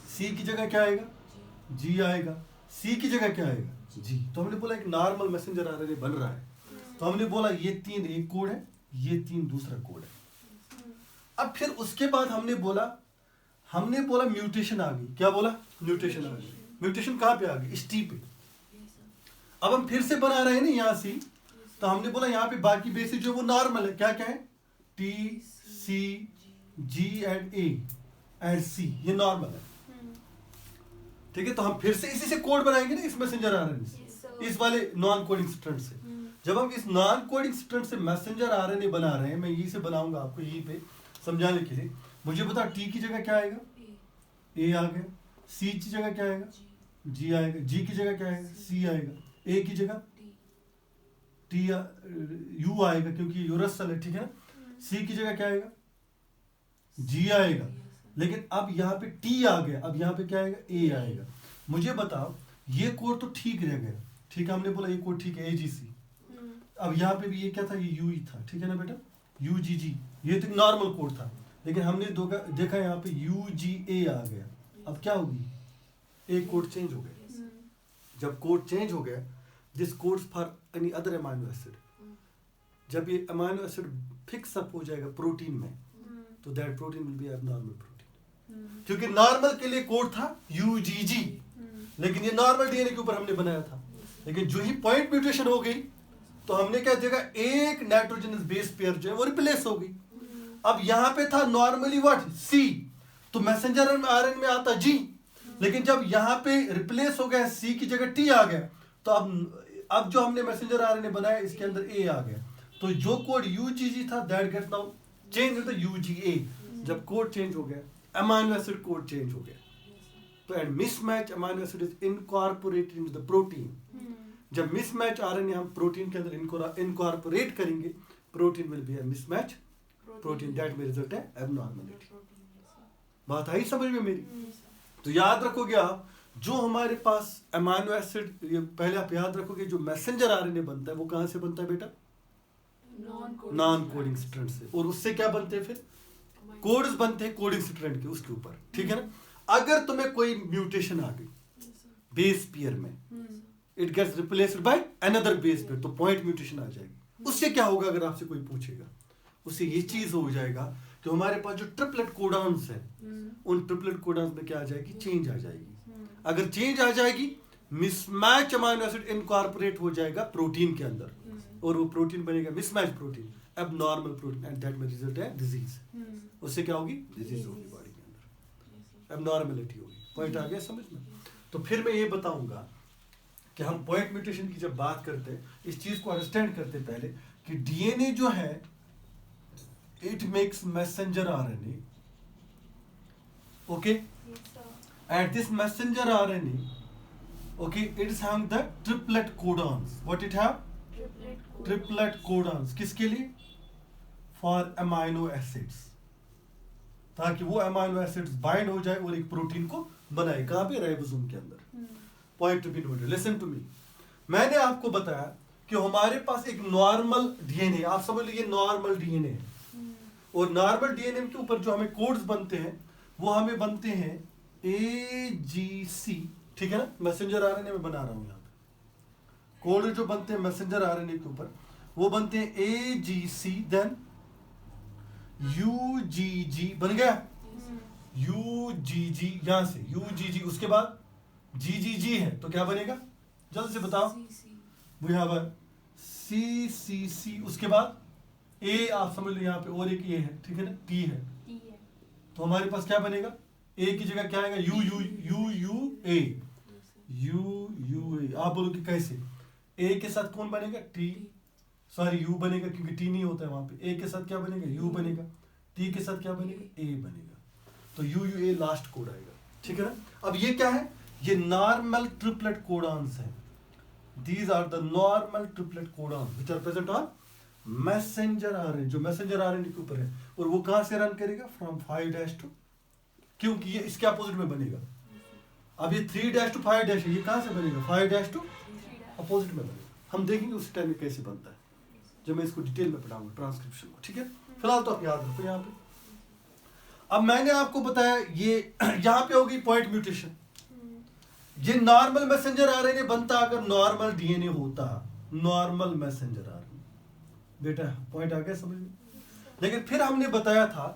सी की जगह क्या आएगा? जी आएगा। सी की जगह क्या आएगा? जी। तो हमने बोला एक नॉर्मल मैसेंजर आरएनए बन रहा है, तो हमने बोला ये 3 एक कोड है, ये 3 दूसरा कोड है। अब फिर उसके बाद हमने बोला म्यूटेशन आ गई। क्या बोला? म्यूटेशन आ गई। म्यूटेशन कहाँ पे आ गई? इस टी पे। अब हम फिर से बना रहे हैं ना यहाँ सी, तो हमने बोला यहाँ पे बाकी बेसिस जो वो नॉर्मल है, क्या क्या है? T, C, G and A and C, ये नॉर्मल है, ठीक है। तो हम फिर से इसी से कोड बनाएंगे ना, इस मैसेंजर आरएनए से, इस वाले नॉन कोडिंग स्ट्रैंड से। जब हम इस नॉन कोडिंग स्ट्रैंड से मैसेंजर आरएनए बना रहे हैं, मैं यही से बनाऊंगा आपको यहीं पे समझाने के लिए। मुझे बता टी की जगह क्या आएगा? ए आ गया। सी की जगह क्या आएगा? जी आएगा। जी की जगह क्या आएगा? सी आएगा। ए की जगह टी यू आएगा क्योंकि यूरसल है, ठीक है ना। सी की जगह क्या आएगा? जी आएगा। लेकिन अब यहाँ पे टी आ गया, अब यहाँ पे क्या आएगा? ए आएगा। मुझे बताओ ये कोड तो ठीक रह गया, ठीक है, हमने बोला ये कोड ठीक है, एजीसी। अब यहाँ पे भी ये क्या था? ये यू ही था, ठीक है ना बेटा, यूजीजी, ये तो नॉर्मल कोड था। लेकिन हमने देखा यहाँ पे यूजीए आ गया। अब क्या होगी? एक कोड चेंज हो गया। जब कोड चेंज हो गया, this codes for any other amino acid, जब ये अमाइनो एसिड फिक्स अप हो जाएगा प्रोटीन में, तो that protein will B abnormal protein. क्योंकि नॉर्मल के लिए कोड था यूजीजी, लेकिन ये नॉर्मल डीएनए के ऊपर हमने बनाया था। लेकिन जो ही पॉइंट म्यूटेशन हो गई, तो हमने क्या देखा? एक नाइट्रोजनस बेस पेयर जो है वो रिप्लेस हो गई। अब यहाँ पे था नॉर्मली व्हाट? सी, तो मैसेंजर आरएनए में आता जी। लेकिन जब यहाँ पे रिप्लेस हो गया, सी की जगह टी आ गया, तो अब जो हमने मैसेंजर आरएनए बनाया इसके अंदर ए आ गया। तो जो कोड यूजीजी था that gets now change to UGA. जब कोड चेंज हो गया, अमाइनो एसिड कोड चेंज हो गया, तो and mismatch amino acid is incorporated into the protein. जब मिसमैच आरएनए हम प्रोटीन के अंदर इनकॉर्पोरेट करेंगे, protein will be a mismatch protein, that में रिजल्ट है एबनॉर्मलिटी। बात आई समझ में मेरी? तो याद रखोगे आप, जो हमारे पास अमाइनो एसिड, ये पहले आप याद रखोगे, जो मैसेंजर आरएनए बनता है वो कहां से बनता है बेटा? नॉन कोडिंग स्ट्रैंड से। और उससे क्या बनते हैं? फिर कोड्स बनते हैं कोडिंग स्ट्रैंड के उसके ऊपर, ठीक है ना। अगर तुम्हें कोई म्यूटेशन आ गई बेस पेयर में, it gets replaced by another base pair, तो पॉइंट म्यूटेशन आ जाएगी। उससे क्या होगा? अगर आपसे कोई पूछेगा, उससे ये चीज हो जाएगा कि हमारे पास जो ट्रिपलेट कोडॉन्स है, उन ट्रिपलेट कोडॉन्स में क्या आ जाएगी? चेंज आ जाएगी। अगर चेंज आ जाएगी, मिसमैच अमाइनो एसिड इनकॉर्पोरेट हो जाएगा प्रोटीन के अंदर, और वो प्रोटीन बनेगा mismatch protein, abnormal protein, and that में रिजल्ट है डिजीज। उससे क्या होगी? डिजीज होगी बॉडी के अंदर, एबनॉर्मलिटी होगी। पॉइंट आ गया समझ में? तो फिर मैं ये बताऊंगा कि हम पॉइंट म्यूटेशन की जब बात करते हैं, इस चीज को अंडरस्टैंड करते पहले कि डीएनए जो है, it makes messenger RNA, okay, and this messenger RNA, okay, it is having the triplet codons. What it have? Triplet codons. किसके लिए? फॉर अमाइनो एसिड्स, ताकि वो अमाइनो एसिड्स बाइंड हो जाए और एक प्रोटीन को बनाए। कहां पे? राइबोसोम के अंदर। Point to be noted, listen to me. मैंने आपको बताया कि हमारे पास एक नॉर्मल डीएनए, आप समझ लीजिए नॉर्मल डीएनए है, और नॉर्मल डीएनए के ऊपर जो हमें कोड्स बनते हैं, वो हमें बनते हैं एजीसी, ठीक है ना। मैसेंजर आरएनए में बना रहा हूं यहाँ पे कोड जो बनते हैं मैसेंजर आरएनए के ऊपर, वो बनते हैं एजीसी, देन यूजीजी बन गया, यूजीजी, यहां से यूजीजी, उसके बाद जीजीजी है, तो क्या बनेगा? जल्द से बताओ। वी हैव अ सीसीसी, उसके बाद ए आप समझ लो यहाँ पे और एक ए है, ठीक है ना, टी है, तो हमारे पास क्या बनेगा, ए की जगह क्या आएगा, U U U U A, U U A. आप बोलो कि कैसे, ए के साथ कौन बनेगा, टी, सॉरी यू बनेगा क्योंकि टी नहीं होता है वहां पे, ए के साथ क्या बनेगा, यू बनेगा, टी के साथ क्या बनेगा, ए बनेगा, तो U U A last code आएगा, ठीक है ना। अब ये क्या है, ये नॉर्मल ट्रिपलेट कोडॉन्स है, these are the normal triplet codon which are present on messenger RNA, जो मैसेंजर आरएनए के ऊपर है, और वो कहां से रन करेगा, फ्रॉम 5' टू, क्योंकि ये इसके अपोजिट में बनेगा। अब ये 3' टू 5' है, ये कहां से बनेगा, 5' टू अपोजिट में बनेगा। हम देखेंगे उस टाइम में कैसे बनता है जब मैं इसको डिटेल में पढ़ाऊंगा ट्रांसक्रिप्शन को, ठीक है। फिलहाल तो आप याद रखो यहाँ पे। अब मैंने आपको बताया ये यहाँ पे होगी पॉइंट म्यूटेशन, ये नॉर्मल मैसेंजर आरएनए बनता अगर नॉर्मल डीएनए होता, नॉर्मल मैसेंजर आरएनए, बेटा पॉइंट आ गया समझ में। लेकिन फिर हमने बताया था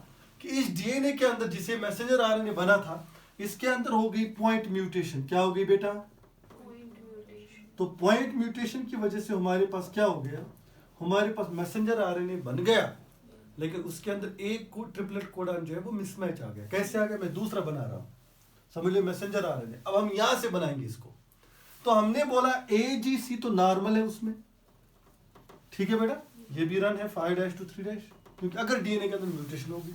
कि इस डीएनए के अंदर जिसे मैसेंजर आरएनए बना था, इसके अंदर हो गई पॉइंट म्यूटेशन। क्या हो गई बेटा, तो पॉइंट म्यूटेशन की वजह से हमारे पास क्या हो गया, हमारे पास मैसेंजर आरएनए बन गया, लेकिन उसके अंदर एक को ट्रिपलेट कोडॉन जो है वो मिसमैच आ गया। कैसे आ गया, मैं दूसरा बना रहा हूं, समझ लो मैसेंजर आरएनए। अब हम यहां से बनाएंगे इसको, तो हमने बोला AGC तो नॉर्मल है उसमें, ठीक है बेटा, ये भी रन है 5' टू 3', क्योंकि अगर डीएनए के अंदर म्यूटेशन होगी।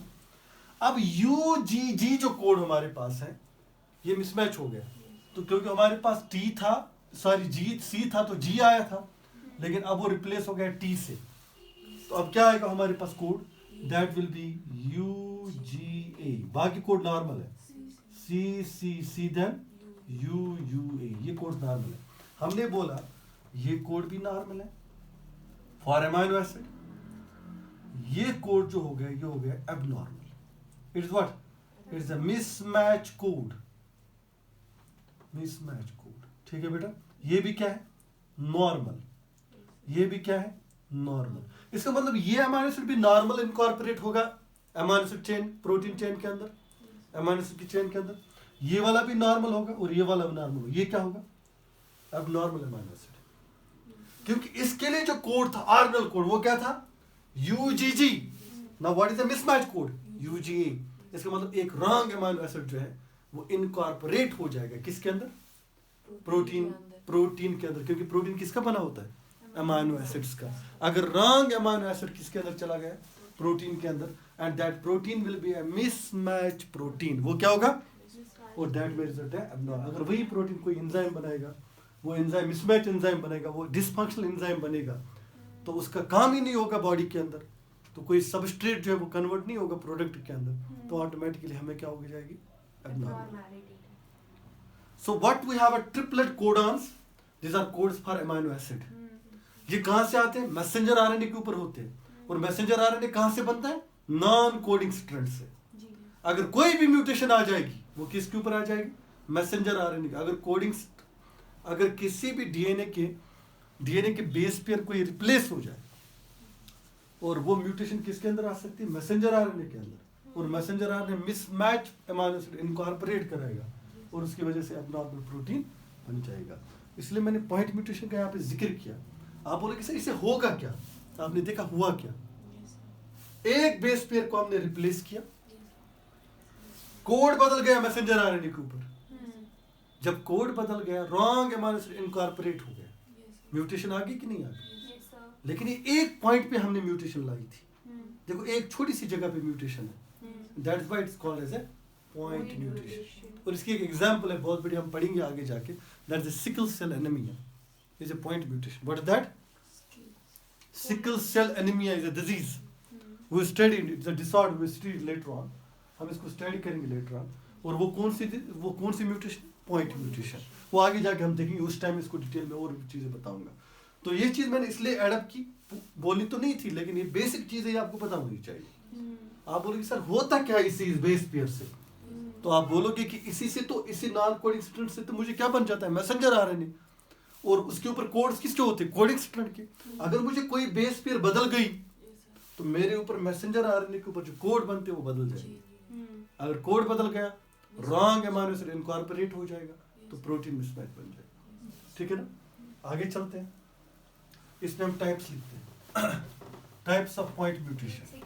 अब UGG जो कोड हमारे पास है ये मिसमैच हो गया, तो क्योंकि हमारे पास T था, सॉरी C था तो G आया था, लेकिन अब वो रिप्लेस हो गया T से, तो अब क्या आएगा हमारे पास code, that will be UGA, बाकी कोड नॉर्मल है, C देन UUA, ये कोड नॉर्मल है। हमने बोला ये कोड भी नॉर्मल है फॉर अमाइनो एसिड, ये कोड जो हो गया ये हो गया abnormal, it's what, it's a mismatch code, mismatch code, ठीक है बेटा। ये भी क्या है, नॉर्मल, ये भी क्या है, नॉर्मल। इसका मतलब ये अमाइनो एसिड भी नॉर्मल इनकॉर्पोरेट होगा amino acid chain, protein chain के अंदर, अमाइनो एसिड की चेन के अंदर, ये वाला भी नॉर्मल होगा और ये वाला भी नॉर्मल होगा। ये क्या होगा, अब नॉर्मल अमाइनो एसिड, क्योंकि इसके लिए जो कोड था ऑरिजिनल कोड वो क्या था, UGG। Now what is the mismatch code, UGA। इसका मतलब एक रॉन्ग अमाइनो एसिड जो है वो इनकॉर्पोरेट हो जाएगा किसके अंदर, प्रोटीन के अंदर, क्योंकि प्रोटीन किसका बना होता है, अमाइनो एसिड्स का। अगर रॉन्ग अमाइनो एसिड किसके अंदर चला गया, प्रोटीन के अंदर, and that protein will be a mismatch protein, वो क्या होगा, और दैट में रिजल्ट है एबनॉर्मल। अगर वही प्रोटीन कोई एंजाइम बनाएगा, वो एंजाइम मिसमैच एंजाइम बनेगा, वो डिसफंक्शनल एंजाइम बनेगा, तो उसका काम ही नहीं होगा बॉडी के अंदर, तो कोई सबस्ट्रेट जो है वो कन्वर्ट नहीं होगा प्रोडक्ट के अंदर, तो ऑटोमेटिकली हमें क्या हो जाएगी, abnormal. So what we have a triplet codons, these are codes for amino acid. ये कहां से आते हैं, मैसेंजर आरएनए के ऊपर होते हैं, और मैसेंजर आरएनए कहां से बनता है, नॉन कोडिंग स्ट्रैंड से। अगर कोई भी म्यूटेशन आ जाएगी वो किसके ऊपर आ जाएगी, मैसेंजर आरएनए का। अगर कोडिंग, अगर किसी भी डीएनए के बेस पेयर कोई रिप्लेस हो जाए, और वो म्यूटेशन किसके अंदर आ सकती है, मैसेंजर आरएनए के अंदर, और messenger RNA mismatch amino acid incorporate कराएगा, और उसकी वजह से एबनॉर्मल प्रोटीन बन जाएगा। इसलिए मैंने पॉइंट म्यूटेशन का यहाँ पे जिक्र किया। आप बोले कि सर इसे होगा क्या, आपने देखा हुआ क्या, एक बेस पेयर को हमने रिप्लेस किया, कोड बदल गया मैसेंजर आरएनए के ऊपर। जब कोड बदल गया, रॉन्ग अमाइनो एसिड इनकॉर्पोरेट हो गया, म्यूटेशन आ गई कि नहीं आ गई, लेकिन ये एक पॉइंट पे हमने म्यूटेशन लाई थी। देखो एक छोटी सी जगह पे म्यूटेशन है, that's why it's called as a point mutation. और इसकी एक एग्जांपल है बहुत बड़ी, हम पढ़ेंगे आगे जाके, that's the sickle cell anaemia is a point mutation. What is that, sickle cell anaemia is a disease, we studied, it's a disorder, we studied later on, हम इसको स्टडी करेंगे लेटर ऑन। और वो कौन सी म्यूटेशन, पॉइंट म्यूटेशन, वो आगे जाके हम देखेंगे, उस टाइम इसको डिटेल में और चीजें बताऊंगा। तो ये चीज मैंने इसलिए एडअप की, बोली तो नहीं थी, लेकिन ये बेसिक चीजें आपको पता होनी चाहिए। आप बोलोगे सर होता क्या इसी बेस पेयर से, तो आप बोलोगे कि इसी से, तो इसी नॉन कोडिंग स्ट्रैंड से तो मुझे क्या बन जाता है, मैसेंजर आरएनए, और उसके ऊपर कोड्स किसके होते हैं, कोडिंग स्ट्रैंड के। अगर मुझे कोई बेस पेयर बदल गई तो मेरे ऊपर मैसेंजर आरएनए के ऊपर जो कोड बनते हैं वो बदल जाएंगे। अगर कोड बदल गया, रॉन्ग अमाइनो एसिड इनकॉर्पोरेट हो जाएगा, तो प्रोटीन मिसमैच बन जाएगा। ठीक है ना, आगे चलते हैं। इसमें हम टाइप्स लिखते हैं। Types of point mutation.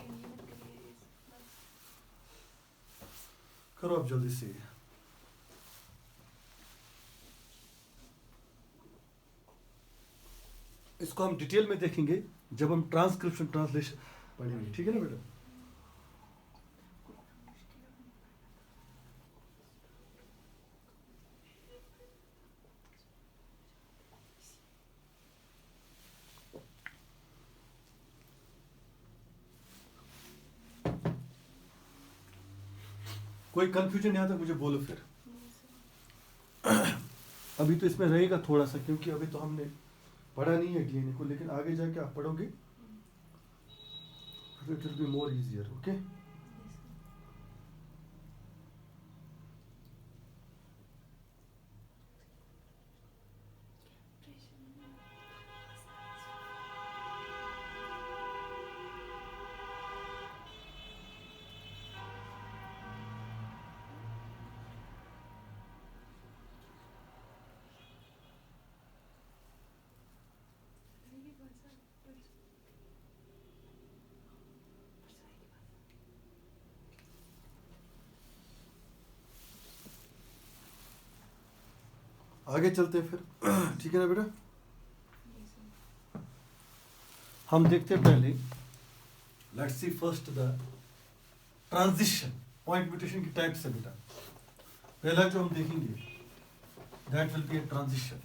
करो अब जल्दी से। इसको हम डिटेल में देखेंगे जब हम ट्रांसक्रिप्शन ट्रांसलेशन पढ़ेंगे, ठीक है ना बेटा। कोई कंफ्यूजन यहाँ तक मुझे बोलो फिर। अभी तो इसमें रहेगा थोड़ा सा, क्योंकि अभी तो हमने पढ़ा नहीं है डीएनए को, लेकिन आगे जाके आप पढ़ोगे, it will be more easier. Okay, आगे चलते हैं फिर, ठीक है ना बेटा। हम देखते हैं पहले, let's see first the transition point mutation की टाइप से बेटा। पहला जो हम देखेंगे that will B a transition.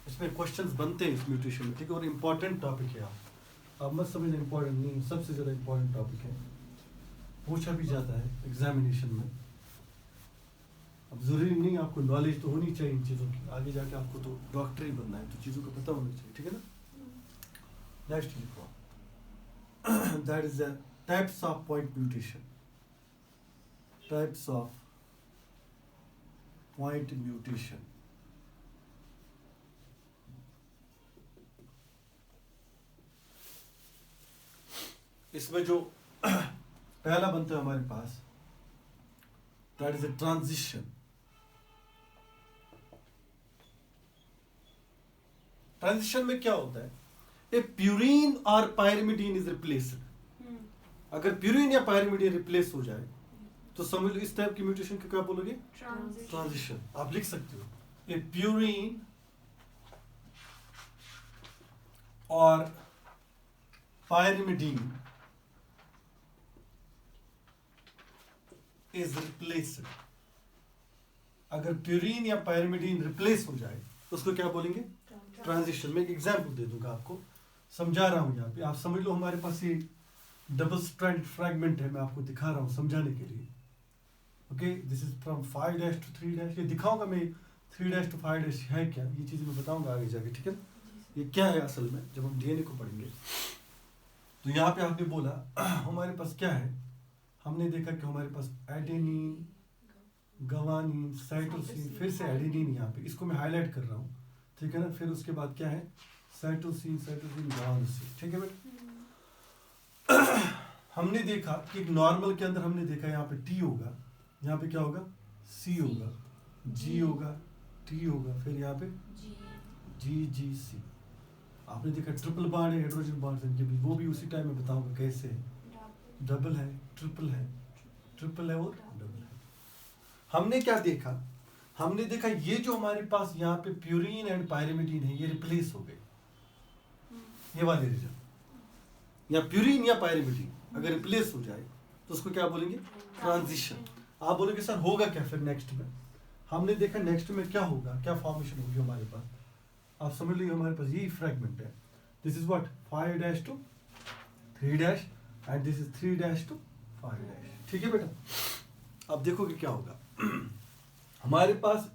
इसमें क्वेश्चंस बनते हैं इस म्यूटेशन में, ठीक है, और इम्पोर्टेंट टॉपिक है। आप मत समझना इम्पोर्टेंट नहीं, सबसे ज़्यादा इम्पोर्टेंट टॉपिक है, पूछा भी जाता है एग्जामिनेशन में। अब जरूरी नहीं, आपको नॉलेज तो होनी चाहिए इन चीज़ों की, आगे जाके आपको तो डॉक्टर ही बनना है, तो चीज़ों को पता होना चाहिए, ठीक है ना। नेक्स्ट लिखो, that is the types of point mutation. Types of point mutation. इसमें जो पहला बनता है हमारे पास, that is a transition. Transition में क्या होता है, ए प्यूरीन और पायरिमिडीन इज रिप्लेस्ड। अगर प्यूरीन या पायरिमिडीन रिप्लेस हो जाए तो समझ लो इस टाइप की म्यूटेशन को क्या बोलोगे, ट्रांजिशन। आप लिख सकते हो, ए प्यूरीन और पायरिमिडीन इज रिप्लेस्ड। अगर प्यूरीन या पायरिमिडीन रिप्लेस हो जाए तो उसको क्या बोलेंगे, ट्रांजिशन। में एक एग्जांपल दे दूंगा आपको, समझा रहा हूं यहाँ पे, आप समझ लो हमारे पास ये डबल स्ट्रैंड फ्रैगमेंट है, मैं आपको दिखा रहा हूँ समझाने के लिए। Okay, this is from 5' to 3', ये दिखाऊंगा मैं 3' to 5' है क्या, ये चीज़ मैं बताऊंगा आगे जाके, ठीक है। ये क्या है असल में जब हम डीएनए को पढ़ेंगे। तो यहाँ पे आपने बोला हमारे पास क्या है, हमने देखा कि हमारे पास एडेनिन, गवानीन, साइटोसिन, फिर से एडेनिन, यहाँ पे इसको मैं हाईलाइट कर रहा हूँ, ठीक है ना। फिर उसके बाद क्या है, साइटोसिन, गवानोसिन, ठीक है बेटा। हमने देखा कि एक नॉर्मल के अंदर हमने देखा यहाँ पे टी होगा, यहाँ पे क्या होगा, सी होगा, जी होगा, टी होगा, फिर यहाँ पे जी सी। आपने देखा ट्रिपल बॉन्ड है, हाइड्रोजन बॉन्ड इनके बीच, वो भी उसी टाइम में बताऊंगा कैसे है, डबल है, ट्रिपल है, ट्रिपल है और डबल है। हमने क्या देखा, हमने देखा ये जो हमारे पास यहाँ पे प्यूरीन एंड पायरिमिडीन है, ये रिप्लेस हो गए, ये वाले रीजन, या प्यूरीन या पायरिमिडीन अगर रिप्लेस हो जाए तो उसको क्या बोलेंगे, ट्रांजिशन। आप बोलोगे सर होगा क्या फिर नेक्स्ट में, हमने देखा नेक्स्ट में क्या होगा, क्या फॉर्मेशन होगी हमारे पास, आप समझ लीजिए हमारे पास यही फ्रैगमेंट है, this is what 5' to 3' and this is 3' to 5', ठीक है बेटा। अब देखोगे क्या होगा, हमारे पास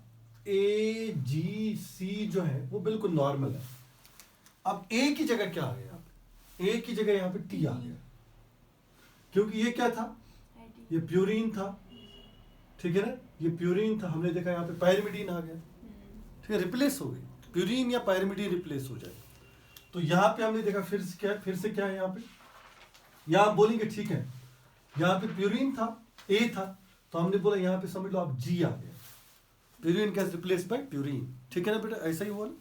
ए जी सी जो है वो बिल्कुल नॉर्मल है। अब ए की जगह क्या आ गया, ए की जगह यहाँ पे टी आ गया, क्योंकि ये क्या था, ये प्यूरीन था, ठीक है ना, ये प्यूरीन था। हमने देखा यहाँ पे पायरिमिडीन आ गया, ठीक है, रिप्लेस हो गई, प्यूरीन या पायरिमिडीन रिप्लेस हो जाए तो यहाँ पे हमने देखा फिर से क्या है, यहाँ पे यहाँ बोलेंगे ठीक है, यहाँ पे प्यूरीन था, ए था, तो हमने बोला यहाँ पे समझ लो आप जी आ गया, प्यूरीन कैसे रिप्लेस बाय प्यूरीन, ठीक है ना बेटा, ऐसा ही हुआ ना।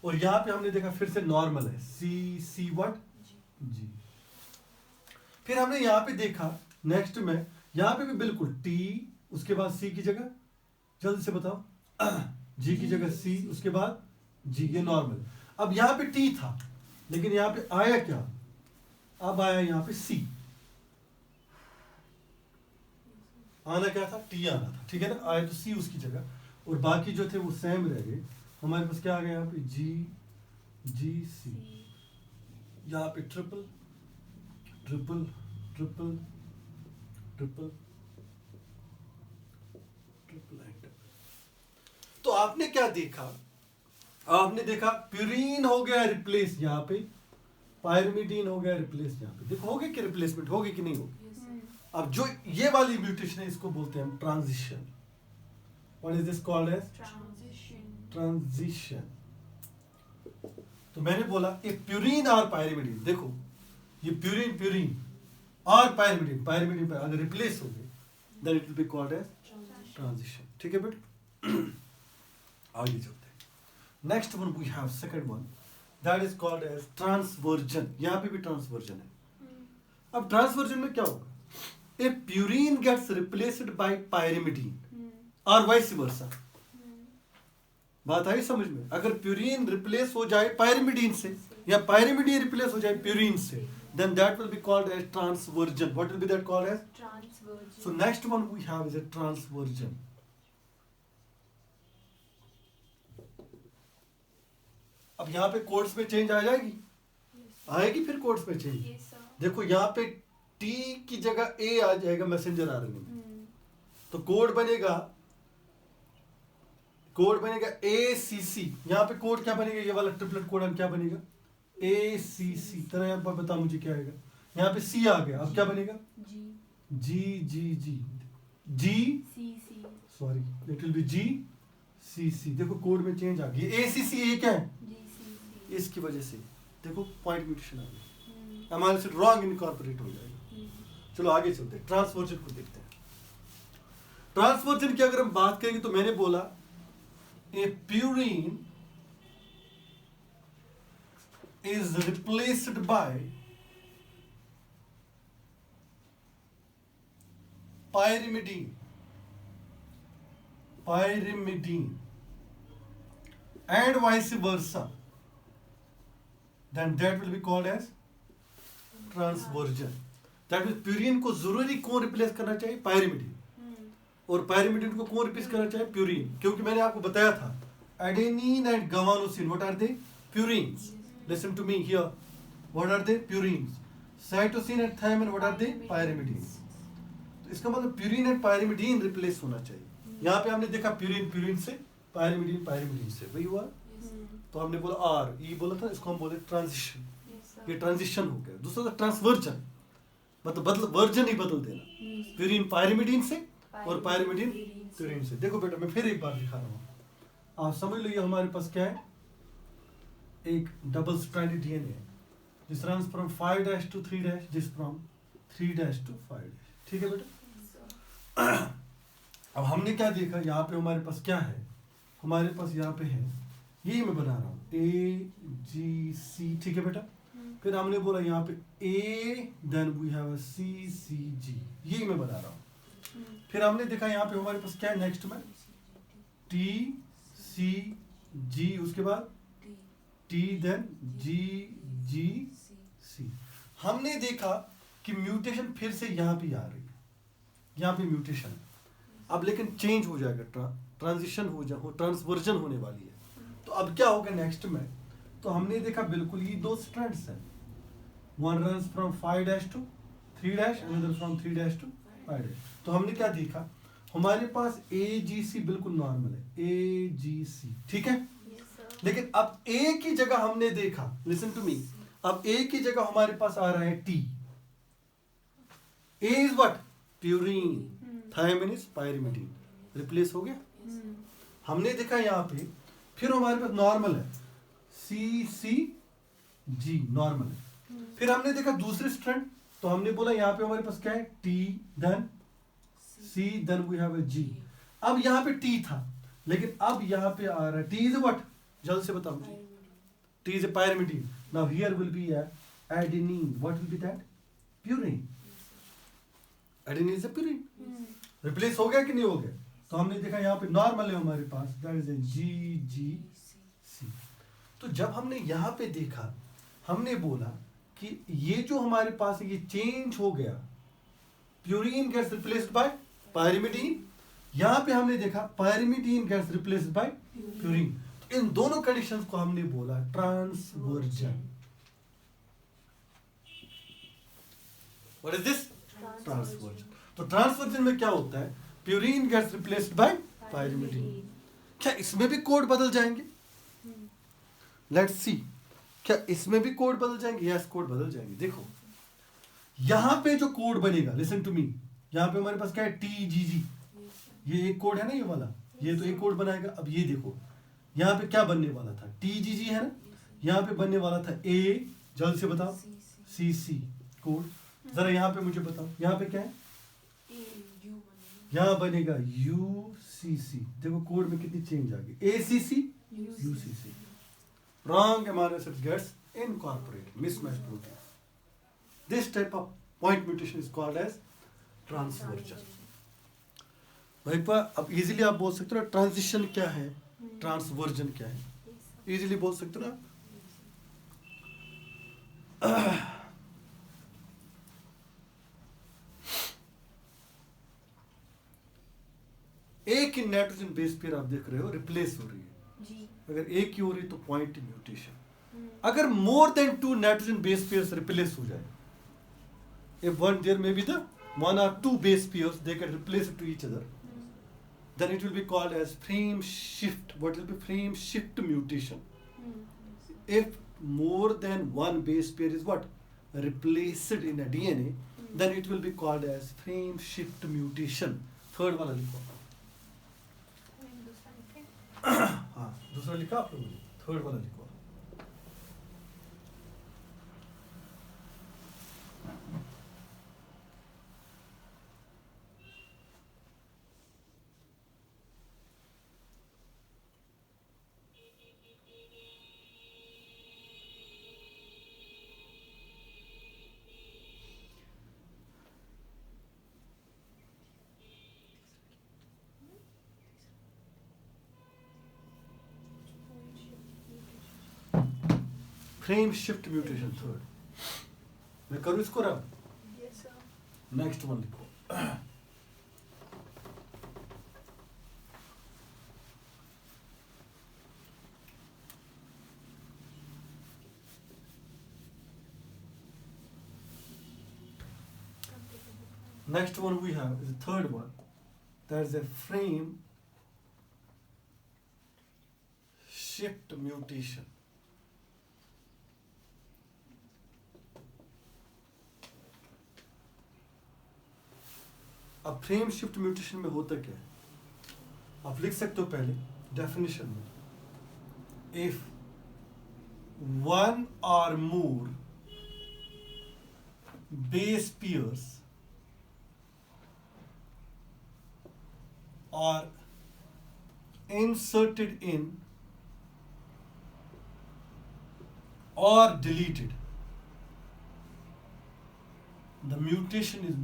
और यहाँ पे हमने देखा फिर से नॉर्मल है, सी व्हाट जी, फिर हमने यहाँ पे देखा नेक्स्ट में, यहाँ पे भी बिल्कुल टी, उसके बाद सी की जगह, जल्दी से बताओ, जी की जगह सी, उसके बाद जी, ये नॉर्मल। अब यहाँ पे टी था, लेकिन यहाँ पे आया क्या, अब आया यहाँ पे सी। आना क्या था, टी आना था, ठीक है ना, आया तो सी उसकी जगह, और बाकी जो थे वो सेम रह गए। हमारे पास क्या आ गया यहाँ पे, जी जी सी, यहाँ पे triple triple triple triple triple and. तो आपने क्या देखा, आपने देखा प्यूरीन हो गया रिप्लेस यहाँ पे, पायरिमिडीन हो गया रिप्लेस यहाँ पे। देखो हो गया कि रिप्लेसमेंट होगी कि नहीं होगी। अब जो ये वाली म्यूटेशन है इसको बोलते हैं हम transition. What is this called as, transition. तो मैंने बोला ये प्यूरीन और पायरिमिडीन, देखो ये प्यूरीन प्यूरीन और पायरिमिडीन, पायरिमिडीन पर अगर रिप्लेस हो गए then it will be called as transition. ठीक है बेटा, आगे चलते हैं। Next one we have second one, that is called as transversion. यहाँ पे भी ट्रांसवर्जन है। अब ट्रांसवर्जन में क्या होगा, a purine gets replaced by pyrimidine और वाइस वर्सा। बात आई समझ में, अगर प्यूरीन रिप्लेस हो जाए पायरिमिडीन से या पायरिमिडीन रिप्लेस हो जाए प्यूरीन से, then that will be called as transversion. What will be that called as? Transversion. So next one we have is a transversion. अब यहाँ पे कोड्स में चेंज आ जाएगी, आएगी फिर कोड्स में चेंज। देखो यहाँ पे T की जगह A आ जाएगा मैसेंजर आरएनए में, तो कोड बनेगा, कोड बनेगा ACC। यहाँ पे कोड क्या बनेगा, ये वाला ट्रिपलेट कोड क्या बनेगा, ACC। तरह यहाँ पर बता मुझे क्या आएगा, यहाँ पे C आ गया, अब क्या बनेगा, G sorry it will B GCC। देखो कोड में चेंज आ गया, ACC ये क्या है, इसकी वजह से देखो पॉइंट म्यूटेशन आ गई, हमारे से रॉन्ग इनकॉर्पोरेट हो जाएगा। चलो आगे चलते हैं, ट्रांसवर्जन को देखते हैं। ट्रांसवर्जन की अगर हम बात करेंगे तो मैंने बोला ए purine is replaced by pyrimidine and vice versa, then that will be called as transversion. That means purine को जरूरी कौन रिप्लेस करना चाहिए, पायरिमिडीन, और पायरिमिडीन को कौन रिप्लेस करना चाहिए, प्यूरीन। क्योंकि मैंने आपको बताया था adenine and guanosine, what are they, purines. Listen to me here. What are they? Purines. Cytosine and thymine, what are they? Pyrimidines. तो इसका मतलब प्यूरीन एंड पायरिमिडीन रिप्लेस होना चाहिए। यहाँ पे हमने देखा प्यूरीन प्यूरीन से, पायरिमिडीन पायरिमिडीन से, वही हुआ। तो हमने बोला आर ई बोला था, इसको हम बोले ट्रांजिशन। ये ट्रांजिशन हो गया। दूसरा था ट्रांसवर्जन, मतलब बदल, वर्जन ही बदल देना, प्यूरीन पायरिमिडीन से और पायरिमिडीन प्यूरीन से। देखो बेटा मैं फिर एक बार दिखा रहा हूँ, आप समझ लो। ये हमारे पास क्या है, एक डबल स्ट्रैंडेड डीएनए है, this runs from 5' to 3', this from 3' to 5'। ठीक है बेटा। अब हमने क्या देखा, यहाँ पे हमारे पास क्या है, हमारे पास यहाँ पे है, यही मैं बना रहा हूँ AGC। ठीक है बेटा। फिर हमने बोला यहाँ पे A, then we have CCG, यही मैं बना रहा हूँ। फिर हमने देखा यहाँ पे हमारे पास क्या है नेक्स्ट में, TCG, उसके बाद T, देन GGC। हमने देखा कि म्यूटेशन फिर से यहाँ पे आ रही है, यहाँ पे म्यूटेशन है अब, लेकिन चेंज हो जाएगा, ट्रांजिशन हो जाए, ट्रांसवर्जन होने वाली है। तो अब क्या होगा नेक्स्ट में, तो हमने देखा बिल्कुल ये दो स्ट्रैंड्स हैं, one runs from 5' to 3', another from 3' to 5'। तो हमने क्या देखा, हमारे पास AGC बिल्कुल नॉर्मल है, AGC। ठीक है। लेकिन अब A की जगह हमने देखा, लिसन टू मी, अब A की जगह हमारे पास आ रहा है T। A is what, purine, thymine is pyrimidine, replace हो गया। हमने देखा यहाँ पे, फिर हमारे पास नॉर्मल है CCG, नॉर्मल है। फिर हमने देखा दूसरे स्ट्रैंड, तो हमने बोला यहाँ पे हमारे पास क्या है, T, then C, then we have a G। अब यहाँ पे T था, लेकिन अब यहाँ पे आ रहा है T इज व्हाट, जल्द से बताओ मुझे, T is a pyrimidine. Now here will be a adenine. What will be that? Purine. Adenine is a purine, replace हो गया कि नहीं हो गया? तो हमने देखा यहाँ पे नॉर्मल है हमारे पास, दैट इज ए GGC। तो जब हमने यहाँ पे देखा, हमने बोला कि ये जो हमारे पास है ये चेंज हो गया, purine gets replaced by pyrimidine, यहाँ पे हमने देखा pyrimidine gets replaced by purine. तो इन दोनों कंडीशंस को हमने बोला transversion. What is this? Transversion. तो ट्रांसवर्जन में क्या होता है? Purine gets replaced by pyrimidine. क्या इसमें भी कोड बदल जाएंगे? लेट्स सी, क्या इसमें भी कोड बदल जाएंगे? यस, कोड बदल जाएंगे। देखो यहां पे जो कोड बनेगा, लिसन टू मी, यहां पे हमारे पास क्या है? TGG, ये एक कोड है ना, ये वाला, ये तो एक कोड बनाएगा। अब ये देखो यहाँ पे क्या बनने वाला था? TGG है ना, यहाँ पे बनने वाला था A, जल्द से बताओ, CC कोड। जरा यहाँ पे मुझे बताओ, यहाँ पे क्या है? यहाँ बनेगा UCC। देखो कोड में कितनी चेंज आ गई, ACC UCC। Wrong amino acid gets incorporated, mismatched protein. This type of point mutation is called as transversion. भाई अब इजीली आप बोल सकते हो ट्रांजिशन क्या है, ट्रांसवर्जन क्या है, इजीली बोल सकते हो ना। एक ही नाइट्रोजन बेस पेयर आप देख रहे हो रिप्लेस हो रही है जी। अगर एक ही हो रही तो पॉइंट म्यूटेशन। अगर more than 2 nitrogen base pairs replace हो जाए, if one there may be the 1 or 2 base pairs, they can replace it to each other, then it will be called as frame shift. What will be frame shift mutation? If more than 1 base pair is what? Replaced in a DNA, then it will be called as frame shift mutation. Third वाला लिखो। हाँ, दूसरा लिखा आप लोगों ने, third वाला लिखो। Frame shift mutation third. मैं करूँ इसको रब? नेक्स्ट वन लिखो। Next one we have is the third one. That is a frame shift mutation. अब फ्रेम शिफ्ट म्यूटेशन में होता क्या है? आप लिख सकते हो पहले डेफिनेशन में, if 1 or more base pairs are inserted in or deleted, the mutation is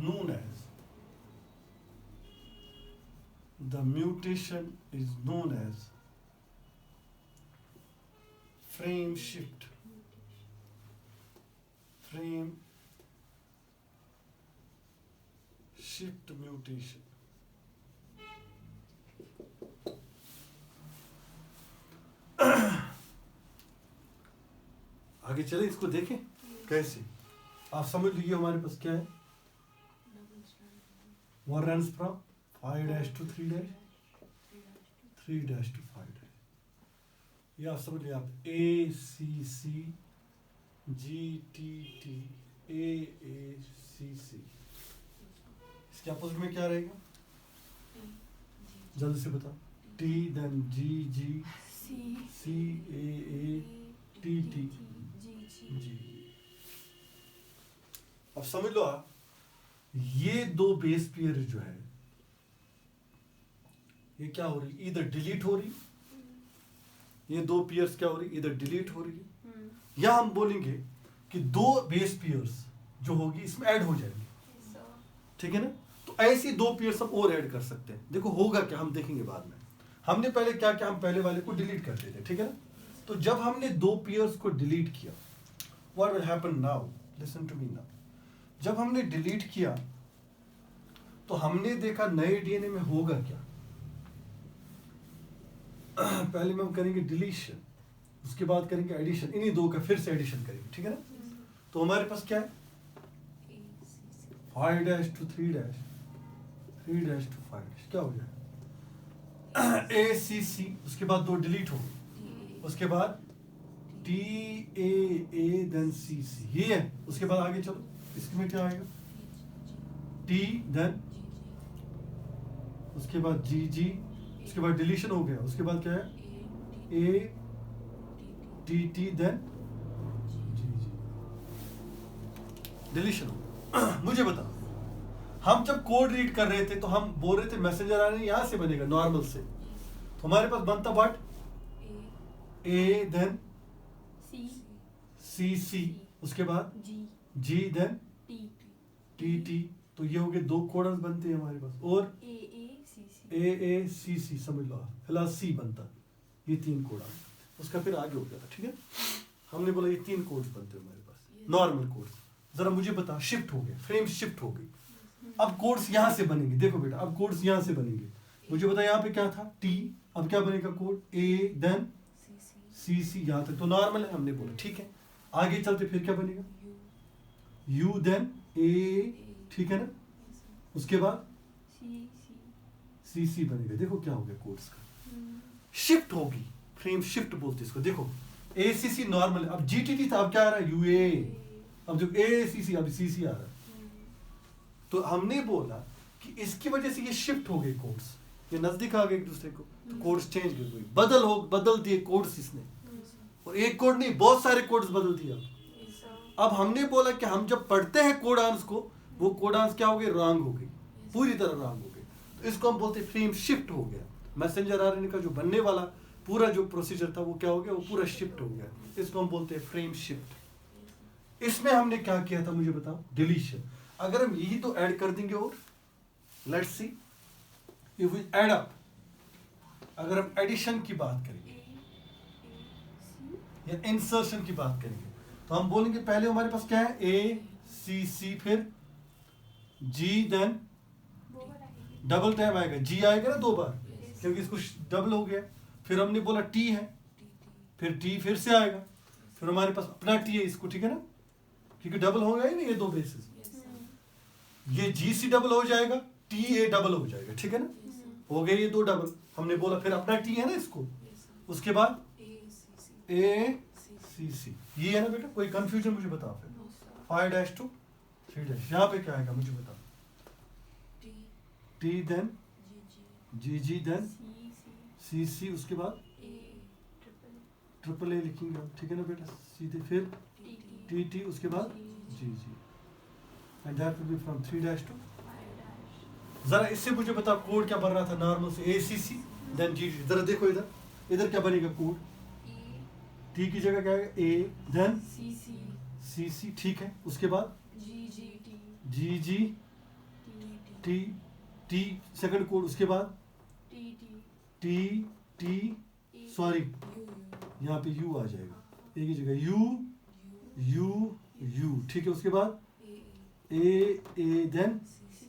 known as frame shift mutation. आगे चले, इसको देखें कैसे। आप समझ लीजिए हमारे पास क्या है, 1 runs from 5' to 3', 3' to 5'। ये आप समझ लीजिए, आप ACC GTT AACC, इसके अपोजिट में क्या रहेगा? जल्दी से बताओ। T then GG CAATT G। अब समझ लो आप, ये 2 बेस पेयर जो है ये क्या हो रही, इधर डिलीट हो रही, ये 2 पेयर्स क्या हो रही, इधर डिलीट हो रही है। या हम बोलेंगे कि 2 बेस पेयर्स जो होगी इसमें ऐड हो जाएंगे, ठीक है ना। ऐसी 2 पेयर्स हम और ऐड कर सकते हैं। देखो होगा क्या, हम देखेंगे बाद में। हमने पहले क्या किया, हम पहले वाले को डिलीट कर देते, ठीक है ना। तो जब हमने 2 पेयर्स को डिलीट किया, what will happen now, listen to me now. जब हमने डिलीट किया तो हमने देखा नए डीएनए में होगा क्या। पहले में हम करेंगे डिलीशन, उसके बाद करेंगे एडिशन, इन्हीं 2 का फिर से एडिशन करेंगे, ठीक है ना। तो हमारे पास क्या है, 5' to 3', 3' to 5', क्या हो गया ACC, उसके बाद 2 डिलीट हो गए, उसके बाद TAA देन CC, ये है। उसके बाद आगे चलो, इसमें क्या आएगा, T देन उसके बाद GG, उसके बाद डिलीशन हो गया, उसके बाद क्या है ATT देन GG, डिलीशन हो। मुझे बताओ, हम जब कोड रीड कर रहे थे तो हम बोल रहे थे मैसेंजर आने यहां से बनेगा नॉर्मल से, तो हमारे पास बनता व्हाट, A देन CC, उसके बाद G देन TT, तो ये हो गए 2 कोडन्स बनते हैं हमारे पास, और AACC समझ लो, फिलहाल C बनता, ये 3 कोड, उसका फिर आगे हो गया था, ठीक है। हमने बोला ये 3 कोड्स बनते हैं हमारे पास, नॉर्मल कोड्स। जरा मुझे बता, शिफ्ट हो गया, फ्रेम शिफ्ट हो गई, अब कोड्स यहां से बनेंगे। देखो बेटा, अब कोड्स यहां से बनेंगे। मुझे बता यहाँ पे क्या था T, अब क्या बनेगा कोड A देन CC, यहाँ तक तो नॉर्मल है, हमने बोला ठीक है। आगे चलते फिर क्या बनेगा U देन A, ठीक है ना, उसके बाद CC बनेगा। देखो क्या हो गया, कोड्स का शिफ्ट होगी, फ्रेम शिफ्ट बोलते इसको। देखो ACC नॉर्मल है, अब GTT था, अब क्या आ रहा है UA, अब जो ACC अब CC आ रहा है। तो हमने बोला कि इसकी वजह से ये शिफ्ट हो गए कोड्स, ये नजदीक आ गए एक दूसरे को, तो कोड्स चेंज कर गए, बदल दिए कोड्स इसने, और एक कोड नहीं बहुत सारे कोड्स बदल दिए। अब हमने बोला कि हम जब पढ़ते हैं कोडांस को, वो कोडांस क्या हो गए, रॉन्ग हो गई, पूरी तरह रॉन्ग हो गए, तो इसको हम बोलते हैं फ्रेम शिफ्ट हो गया। मैसेंजर आरएनए का जो बनने वाला पूरा जो प्रोसीजर था वो क्या हो गया, वो पूरा शिफ्ट हो गया, इसको हम बोलते हैं फ्रेम शिफ्ट। इसमें हमने क्या किया था मुझे बताओ, डिलीशन। अगर हम यही तो ऐड कर देंगे, और let's see if we add up, अगर हम एडिशन की बात करेंगे या इंसर्शन की बात करेंगे, तो हम बोलेंगे पहले हमारे पास क्या है ACC, फिर G देन डबल टाइम आएगा, G आएगा ना 2 बार, क्योंकि इसको डबल हो गया। फिर हमने बोला T है, फिर T फिर से आएगा, फिर हमारे पास अपना T है इसको, ठीक है ना, क्योंकि डबल हो गया ही नहीं ये 2 बेसिस। ये GC डबल हो जाएगा, TA डबल हो जाएगा, ठीक है ना, हो गए ये 2 डबल। हमने बोला फिर अपना T है ना इसको, उसके बाद ACC, ये है ना बेटा, कोई कंफ्यूजन मुझे बताओ। फिर 5' to 3', यहाँ पे क्या आएगा मुझे बताओ, T then GG then CC, उसके बाद ट्रिपल A लिखेंगे हम, ठीक है ना बेटा, सीधे फिर TT, उसके बाद GG, and that will be from 3' to 5'। जरा इससे मुझे बता कोड क्या बन रहा था नॉर्मल से, ACC देन GG। जरा देखो इधर क्या बनेगा कोड, T की जगह क्या है A देन CC, ठीक है, उसके बाद GG T सेकंड कोड, उसके बाद T सॉरी यहाँ पे U आ जाएगा, एक ही जगह U, ठीक है, उसके बाद A देन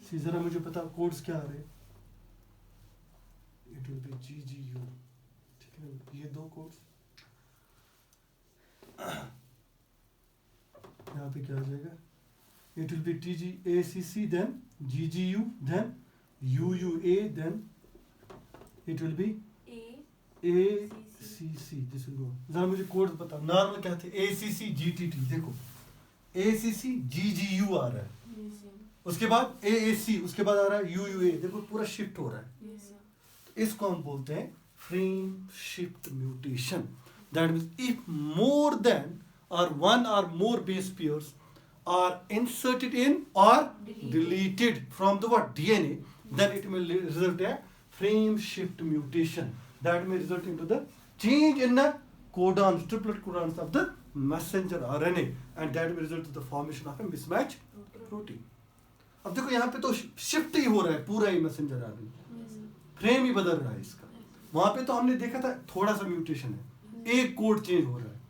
C। जरा मुझे पता कोड्स क्या आ रहे हैं, इट विल बी GGU, ठीक है, ये 2 कोड्स। यहाँ पे क्या आ जाएगा, it will be TGACC then GGU then UUA then it will be ACC, this will go. जरा मुझे कोड्स बता, नॉर्मल क्या थे, ACC GTT, देखो ACC GGU आ रहा है, उसके बाद AAC, उसके बाद आ रहा है UUA, देखो पूरा शिफ्ट हो रहा है। इसको हम बोलते हैं frame shift mutation. That means if more than or 1 or more base pairs are inserted in or deleted from the what DNA, then it will result a frame shift mutation that may result into the change in the codons, triplet codons of the messenger RNA, and that will result to the formation of a mismatch protein. अब देखो यहाँ पे तो shift ही हो रहा है पूरा ही messenger RNA, frame ही बदल रहा है इसका। वहां पे तो हमने देखा था थोड़ा सा म्यूटेशन है, एक कोड चेंज हो रहा है,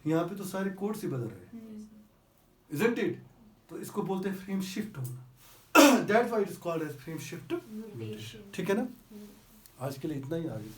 यहाँ पे तो सारे कोड्स ही बदल रहे हैं, isn't it? तो इसको बोलते हैं फ्रेम शिफ्ट होना। That's why it is called as frame shift mutation। ठीक है ना? आज के लिए इतना ही, आगे